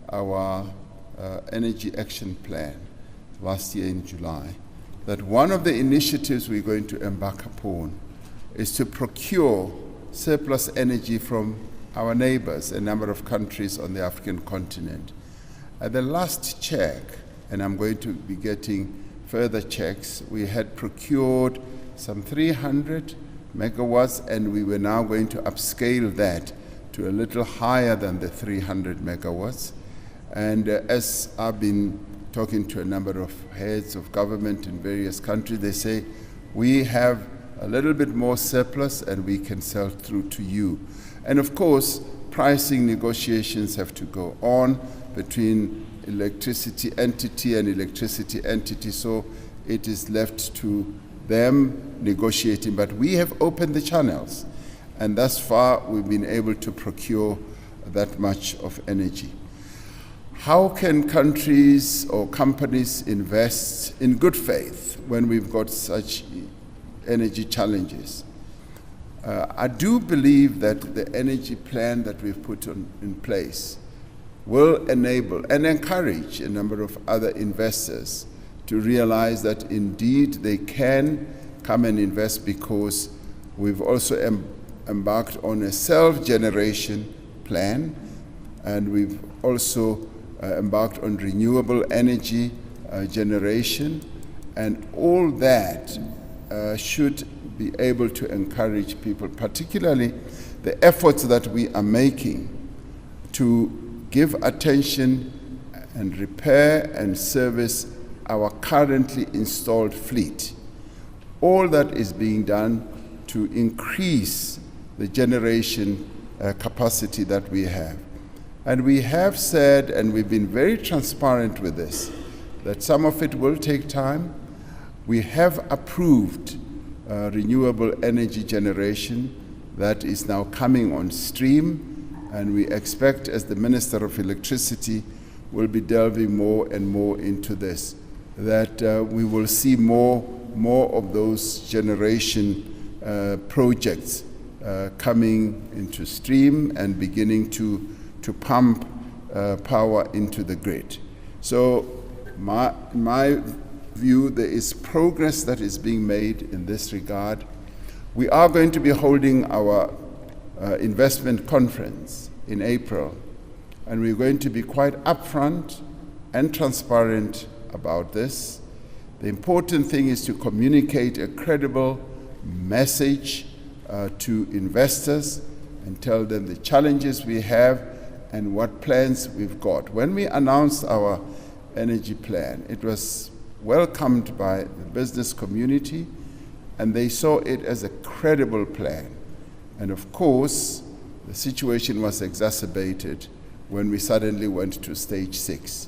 Speaker 2: our energy action plan last year in July that one of the initiatives we're going to embark upon is to procure surplus energy from our neighbors, a number of countries on the African continent. At the last check, and I'm going to be getting further checks, we had procured some 300 megawatts, and we were now going to upscale that to a little higher than the 300 megawatts. And as I've been talking to a number of heads of government in various countries, they say, we have a little bit more surplus and we can sell through to you. And of course, pricing negotiations have to go on between electricity entity and electricity entity, so it is left to them negotiating. But we have opened the channels, and thus far we've been able to procure that much of energy. How can countries or companies invest in good faith when we've got such energy challenges? I do believe that the energy plan that we've put in place will enable and encourage a number of other investors to realize that indeed they can come and invest, because we've also embarked on a self-generation plan, and we've also embarked on renewable energy generation, and all that should be able to encourage people, particularly the efforts that we are making to give attention and repair and service our currently installed fleet. All that is being done to increase the generation capacity that we have. And we have said, and we've been very transparent with this, that some of it will take time. We have approved renewable energy generation that is now coming on stream, and we expect, as the Minister of Electricity will be delving more and more into this, that we will see more of those generation projects coming into stream and beginning to pump power into the grid. So my view, there is progress that is being made in this regard. We are going to be holding our investment conference in April, and we're going to be quite upfront and transparent about this. The important thing is to communicate a credible message to investors and tell them the challenges we have and what plans we've got. When we announced our energy plan, it was welcomed by the business community, and they saw it as a credible plan. And of course, the situation was exacerbated when we suddenly went to stage 6.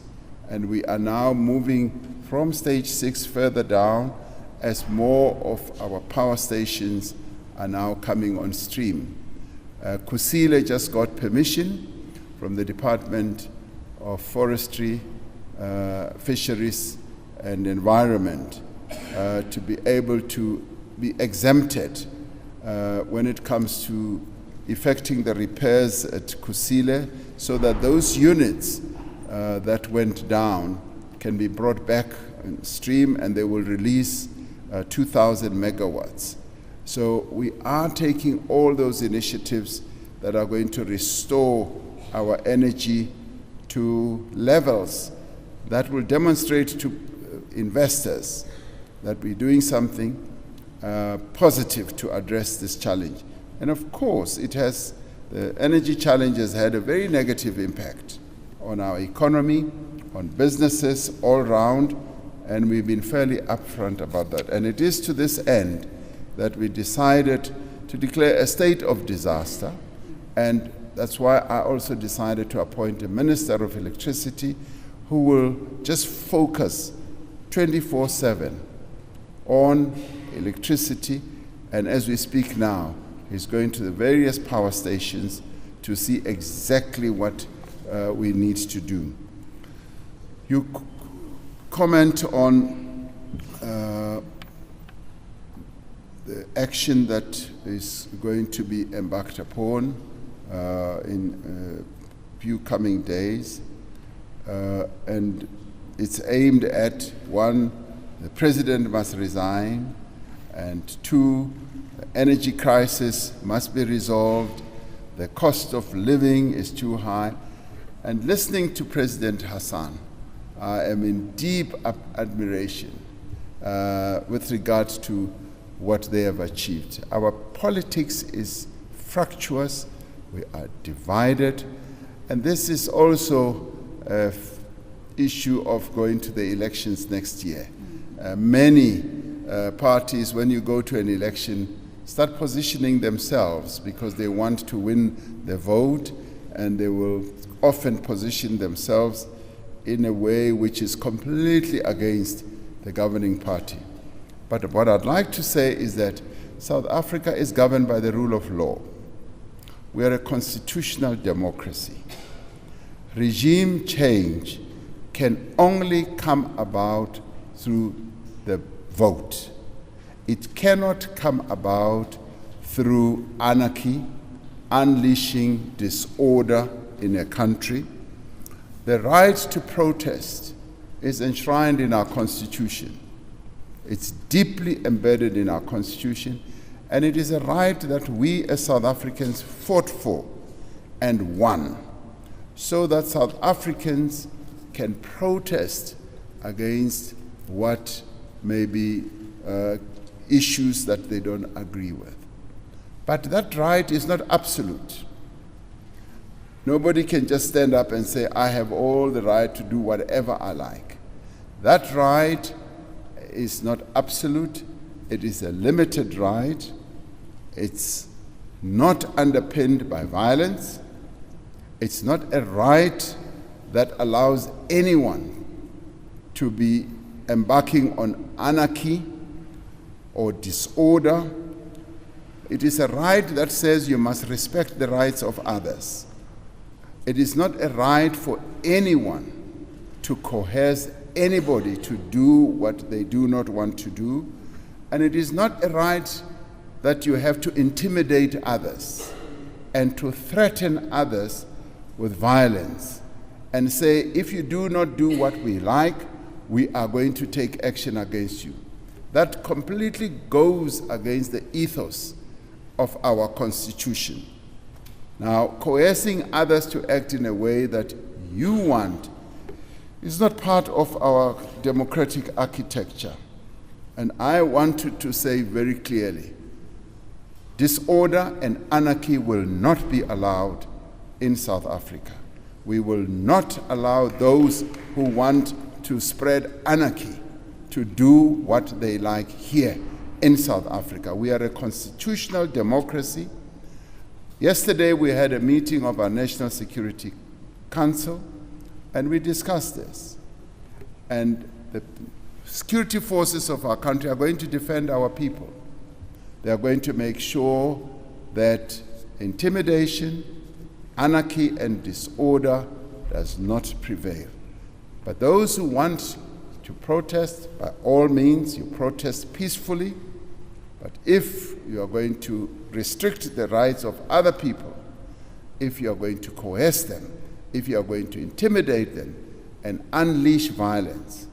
Speaker 2: And we are now moving from stage 6 further down as more of our power stations are now coming on stream. Kusile just got permission from the Department of Forestry, Fisheries and Environment to be able to be exempted when it comes to effecting the repairs at Kusile, so that those units that went down can be brought back on stream, and they will release 2,000 megawatts. So we are taking all those initiatives that are going to restore our energy to levels that will demonstrate to investors that we're doing something positive to address this challenge. And of course, the energy challenge has had a very negative impact on our economy, on businesses all around, and we've been fairly upfront about that. And it is to this end that we decided to declare a state of disaster, and that's why I also decided to appoint a Minister of Electricity who will just focus 24/7 on electricity, and as we speak now, he's going to the various power stations to see exactly what we need to do. You comment on the action that is going to be embarked upon in a few coming days, and it's aimed at, 1, the president must resign, and 2, the energy crisis must be resolved, the cost of living is too high. And listening to President Hassan, I am in deep admiration with regard to what they have achieved. Our politics is fractious, We are divided. And this is also an issue of going to the elections next year. Many parties, when you go to an election, start positioning themselves because they want to win the vote, and they will often position themselves in a way which is completely against the governing party. But what I'd like to say is that South Africa is governed by the rule of law. We are a constitutional democracy. Regime change can only come about through the vote. It cannot come about through anarchy, unleashing disorder in a country. The right to protest is enshrined in our Constitution. It's deeply embedded in our Constitution, and it is a right that we as South Africans fought for and won, so that South Africans can protest against what may be issues that they don't agree with. But that right is not absolute. Nobody can just stand up and say, I have all the right to do whatever I like. That right is not absolute. It is a limited right. It's not underpinned by violence. It's not a right that allows anyone to be embarking on anarchy or disorder. It is a right that says you must respect the rights of others. It is not a right for anyone to coerce anybody to do what they do not want to do. And it is not a right that you have to intimidate others and to threaten others with violence and say, if you do not do what we like, we are going to take action against you. That completely goes against the ethos of our Constitution. Now, coercing others to act in a way that you want is not part of our democratic architecture. And I wanted to say very clearly, disorder and anarchy will not be allowed in South Africa. We will not allow those who want to spread anarchy to do what they like here in South Africa. We are a constitutional democracy. Yesterday we had a meeting of our National Security Council, and we discussed this. And the security forces of our country are going to defend our people. They are going to make sure that intimidation, anarchy, and disorder does not prevail. But those who want to protest, by all means, you protest peacefully. But if you are going to restrict the rights of other people, if you are going to coerce them, if you are going to intimidate them and unleash violence,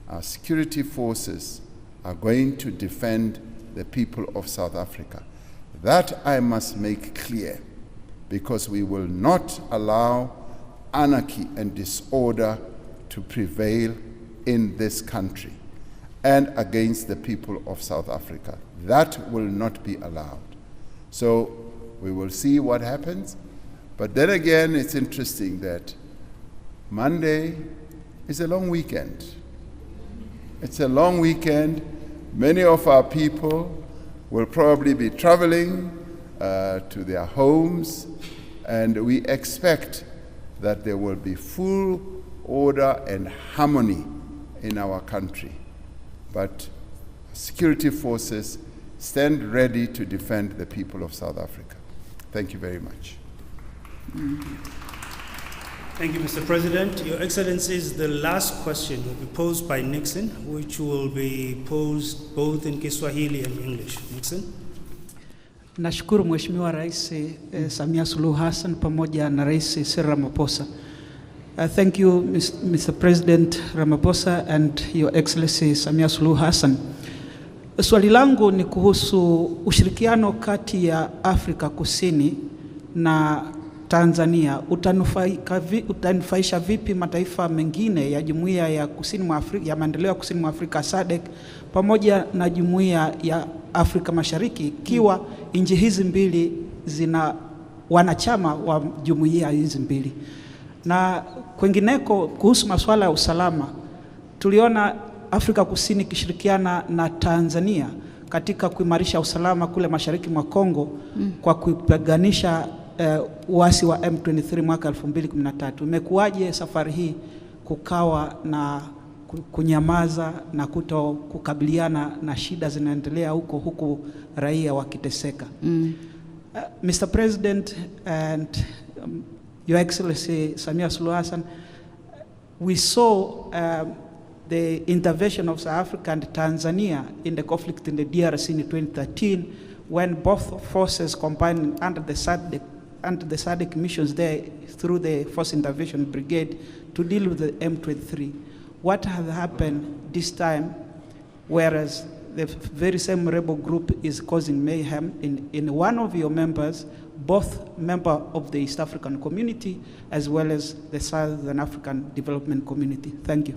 Speaker 2: our security forces are going to defend the people of South Africa. That I must make clear, because we will not allow anarchy and disorder to prevail in this country and against the people of South Africa. That will not be allowed. So we will see what happens. But then again, it's interesting that Monday is a long weekend. It's a long weekend. Many of our people will probably be traveling to their homes, and we expect that there will be full order and harmony in our country. But security forces stand ready to defend the people of South Africa. Thank you very much.
Speaker 4: Thank you, Mr. President. Your Excellencies, the last question will be posed by Nixon, which will be posed both in Kiswahili and English. Nixon.
Speaker 9: Nashukuru Mheshimiwa Rais Samia Suluhu Hassan pamoja na Rais Cyril Ramaphosa. Thank you, Mr. President Ramaphosa and Your Excellency Samia Suluhu Hassan. Swali langu ni kuhusu ushirikiano kati ya Afrika Kusini na Tanzania. Utanufaisha vipi mataifa mengine ya Jumuiya ya Kusini mwa Afrika, ya Maendeleo ya Kusini mwa Afrika SADC pamoja na Jumuiya ya Afrika Mashariki ikiwa nchi hizi mbili zina wanachama wa jumuiya hizi mbili. Na kwingineko kuhusu masuala ya usalama, tuliona Afrika Kusini ikishirikiana na Tanzania katika kuimarisha usalama kule mashariki mwa Kongo kwa kupiganisha uasi wa M23 mwaka 2013. Imekuwaje safari hii kukawa na kunyamaza na kukabiliana na shida zinaendelea huku raia wakiteseka? Mr. President and Your Excellency Samia Suluhu Hassan, we saw the intervention of South Africa and Tanzania in the conflict in the DRC in 2013, when both forces combined under the SADC missions there through the Force Intervention Brigade to deal with the M23. What has happened this time, whereas the very same rebel group is causing mayhem in one of your members, both member of the East African Community as well as the Southern African Development Community? Thank you.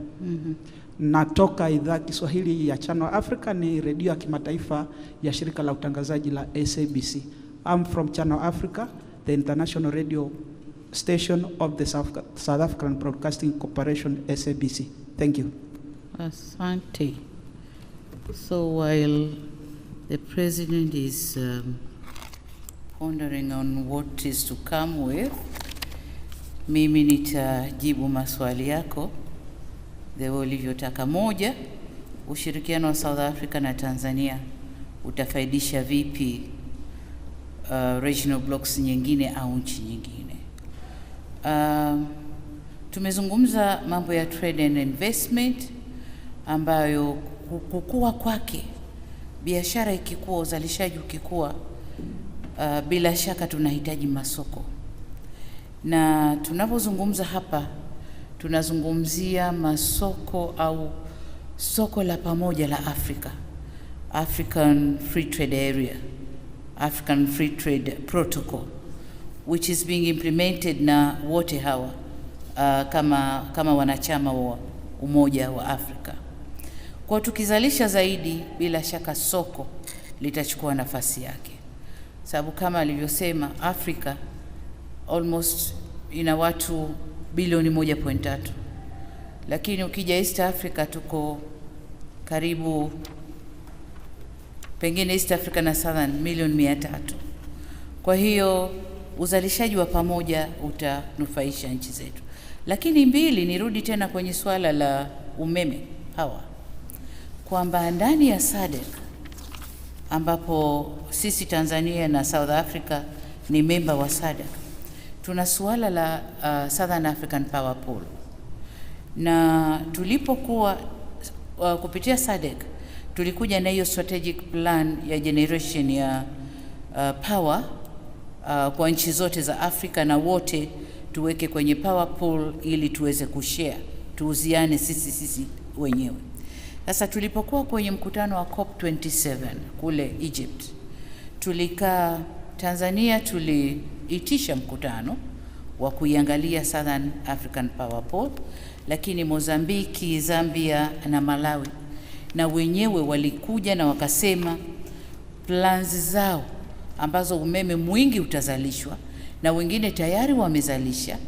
Speaker 9: Natoka idhaa Kiswahili ya Channel Africa, ni redio ya kimataifa ya shirika la utangazaji la SABC. I'm from Channel Africa, the international radio station of the South African Broadcasting Corporation, SABC. Thank you.
Speaker 5: Asante. So while the President is pondering on what is to come with, mimi nitajibu maswali yako the ulivyotaka. Moja, ushirikiano wa South Africa na Tanzania utafaidisha vipi regional blocks nyingine au nchi nyingine? Tumezungumza mambo ya trade and investment, ambayo kukua kwake, biashara ikikua, uzalishaji ukikua, bila shaka tunahitaji masoko. Na tunapozungumza hapa tunazungumzia masoko au soko la pamoja la Afrika, African Free Trade Area, African Free Trade Protocol, which is being implemented na wote hawa kama wanachama wa Umoja wa Afrika. Kwa tukizalisha zaidi, bila shaka soko litachukua nafasi yake, sababu kama alivyosema, Afrika almost ina watu bilioni 1.3, lakini ukija East Africa tuko karibu, pengine East Africa na Southern, milioni 300. Kwa hiyo uzalishaji wa pamoja utanufaisha nchi zetu. Lakini mbili, nirudi tena kwenye swala la umeme hawa, kwamba ndani ya SADC ambapo sisi Tanzania na South Africa ni member wa SADC, tuna suala la Southern African Power Pool. Na tulipokuwa kupitia SADC tulikuja na hiyo strategic plan ya generation ya power kwa nchi zote za Afrika, na wote tuweke kwenye power pool ili tuweze kushare, tuuziane sisi wenyewe. Sasa tulipokuwa kwenye mkutano wa COP27 kule Egypt, tulikaa Tanzania, tuliitisha mkutano wa kuiangalia Southern African Power Pool, lakini Mozambiki, Zambia na Malawi na wenyewe walikuja na wakasema plans zao ambazo umeme mwingi utazalishwa, na wengine tayari wamezalisha.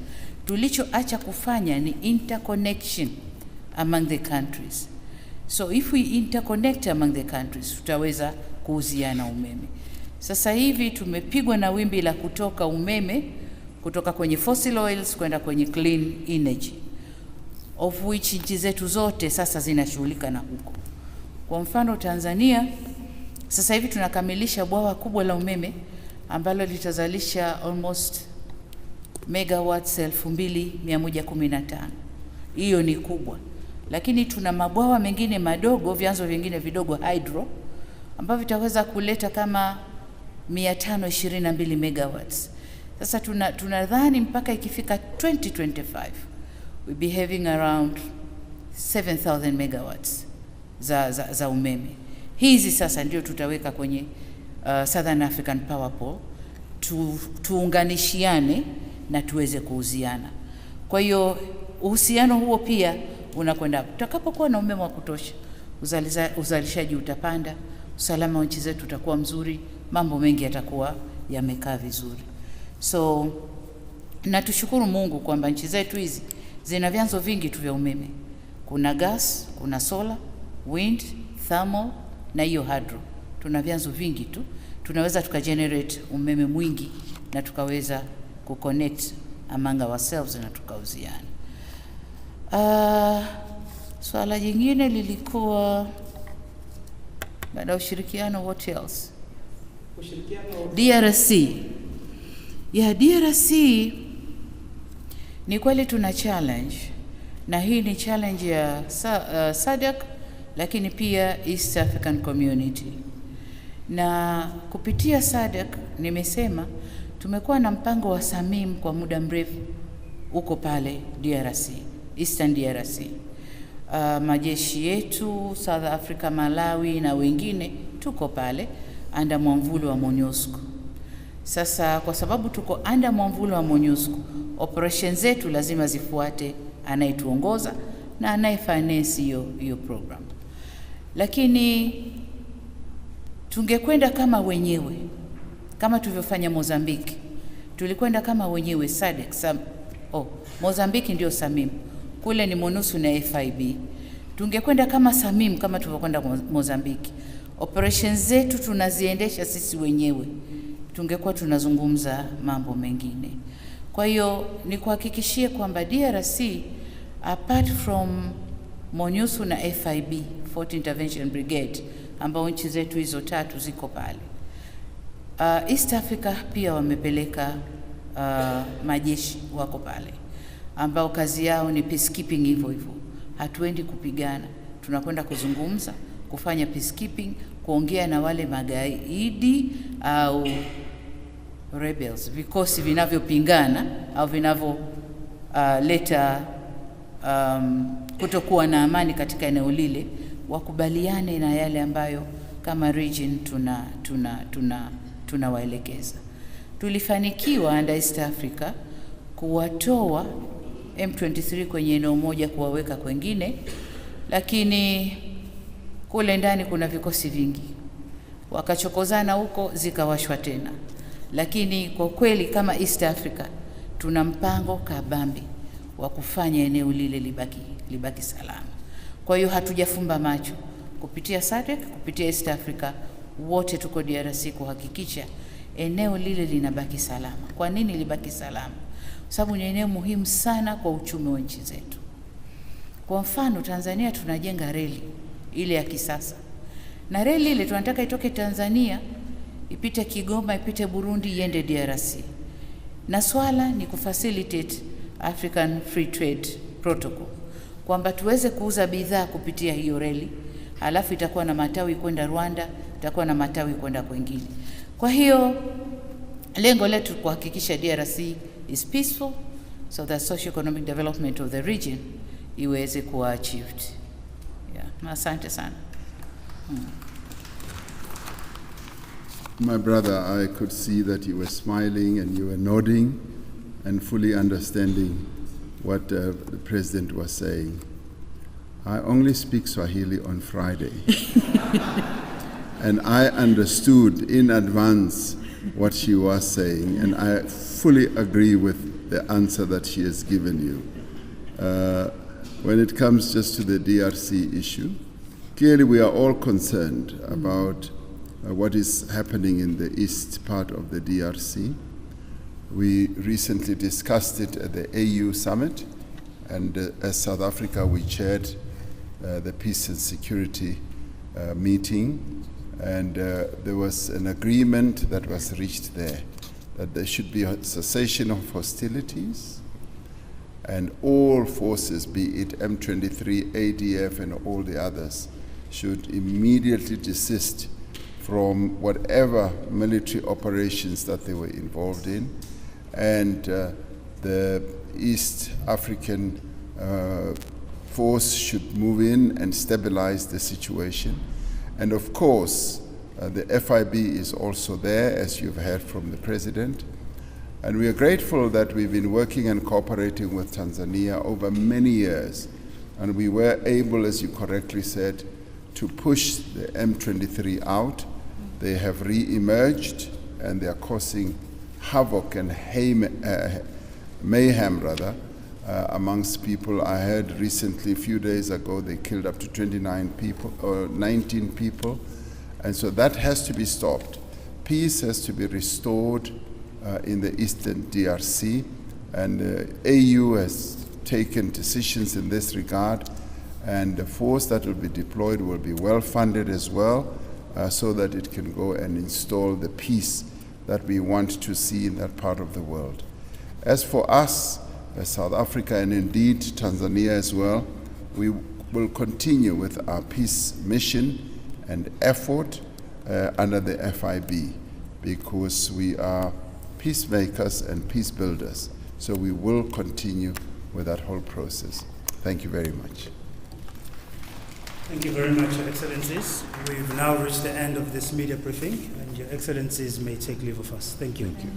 Speaker 5: Tulichoacha kufanya ni interconnection among the countries. So if we interconnect among the countries, tutaweza kuuziana umeme. Sasa hivi tumepigwa na wimbi la kutoka umeme kutoka kwenye fossil oils kwenda kwenye clean energy, of which nchi zetu zote sasa zinashughulika na huko. Kwa mfano Tanzania, sasa hivi tunakamilisha bwawa kubwa la umeme ambalo litazalisha almost megawatts 2115. Hiyo ni kubwa. Lakini tuna mabwawa mengine madogo, vyanzo vingine vidogo hydro, ambavyo vitaweza kuleta kama 522 megawatts. Sasa tunadhani mpaka ikifika 2025 we'll be having around 7,000 megawatts za umeme. Hizi sasa ndio tutaweka kwenye Southern African Power Pool, tuunganishiane na tuweze kuuziana. Kwa hiyo uhusiano huo pia unakwenda, tutakapokuwa na umeme wa kutosha, uzalishaji utapanda, usalama wa nchi zetu utakuwa mzuri, mambo mengi yatakuwa yamekaa vizuri. So na tushukuru Mungu kwamba nchi zetu hizi zina vyanzo vingi tu vya umeme. Kuna gas, kuna solar, wind, thermal na hiyo hydro. Tuna vyanzo vingi tu. Tunaweza tukagenerate umeme mwingi na tukaweza kuconnect among ourselves na tukauziana. Swala jingine lilikuwa baada ya ushirikiano, what else? DRC. Ya DRC ni kweli tuna challenge, na hii ni challenge ya SADC lakini pia East African Community. Na kupitia SADC nimesema tumekuwa na mpango wa SAMIM kwa muda mrefu uko pale DRC, Eastern DRC. Majeshi yetu South Africa, Malawi na wengine tuko pale under mwamvuli wa MONUSCO. Sasa kwa sababu tuko under mwamvuli wa MONUSCO, operations zetu lazima zifuate anayetuongoza na anayefinance hiyo program. Lakini tungekwenda kama wenyewe, kama tulivyofanya Mozambique. Tulikwenda kama wenyewe SADC. Mozambique ndio SAMIM. Kule ni MONUSCO na FIB. Tungekwenda kama SAMIM kama tulivyokwenda Mozambique. Operations zetu tunaziendesha sisi wenyewe. Tungekuwa tunazungumza mambo mengine. Kwa hiyo ni kuhakikishie kwamba DRC apart from MONUSCO na FIB, Fort Intervention Brigade, ambao nchi zetu hizo tatu ziko pale. East Africa pia wamepeleka majeshi wako pale, ambao kazi yao ni peacekeeping hivyo hivyo. Hatuendi kupigana, tunakwenda kuzungumza, kufanya peacekeeping, kuongea na wale magaidi au rebels, vikosi vinavyopingana au leta kutokuwa na amani katika eneo lile, wakubaliane na yale ambayo kama region tunawaelekeza. Tulifanikiwa under East Africa kuwatoa M23 kwenye eneo moja kuwaweka kwengine, lakini kule ndani kuna vikosi vingi, wakachokozana huko zikawashwa tena. Lakini kwa kweli kama East Africa tuna mpango kabambi wa kufanya eneo lile libaki salama. Kwa hiyo hatujafumba macho kupitia SADC, kupitia East Africa, wote tuko DRC kuhakikisha eneo lile linabaki salama. Kwa nini libaki salama? Sababu ni eneo muhimu sana kwa uchumi wa nchi zetu. Kwa mfano Tanzania tunajenga reli ile ya kisasa, na reli ile tunataka itoke Tanzania ipite Kigoma, ipite Burundi, iende DRC. Na swala ni kufacilitate African Free Trade Protocol, kwamba tuweze kuuza bidhaa kupitia hiyo reli, halafu itakuwa na matawi kwenda Rwanda, itakuwa na matawi kwenda kwingine. Kwa hiyo lengo letu kuhakikisha DRC is peaceful, so that socio-economic development of the region iweze kuwa achieved. Yeah, asante sana.
Speaker 2: My brother, I could see that you were smiling and you were nodding and fully understanding what the president was saying. I only speak Swahili on Friday. And I understood in advance what she was saying, and I fully agree with the answer that she has given you. When it comes just to the DRC issue, clearly we are all concerned about what is happening in the east part of the DRC. We recently discussed it at the AU summit, and as South Africa we chaired the Peace and Security meeting, and there was an agreement that was reached there that there should be a cessation of hostilities, and all forces, be it M23, ADF and all the others, should immediately desist from whatever military operations that they were involved in, and the East African force should move in and stabilize the situation. And of course, the FIB is also there, as you've heard from the President. And we are grateful that we've been working and cooperating with Tanzania over many years. And we were able, as you correctly said, to push the M23 out. They have re-emerged and they are causing havoc and mayhem rather, amongst people. I heard recently, a few days ago, they killed up to 29 people, or 19 people. And so that has to be stopped. Peace has to be restored in the Eastern DRC. And AU has taken decisions in this regard. And the force that will be deployed will be well funded as well, so that it can go and install the peace that we want to see in that part of the world. As for us, South Africa, and indeed Tanzania as well, we will continue with our peace mission and effort under the FIB, because we are peacemakers and peace builders. So we will continue with that whole process. Thank you very much.
Speaker 4: Thank you very much, Your Excellencies. We've now reached the end of this media briefing, and Your Excellencies may take leave of us. Thank you.
Speaker 2: Thank you.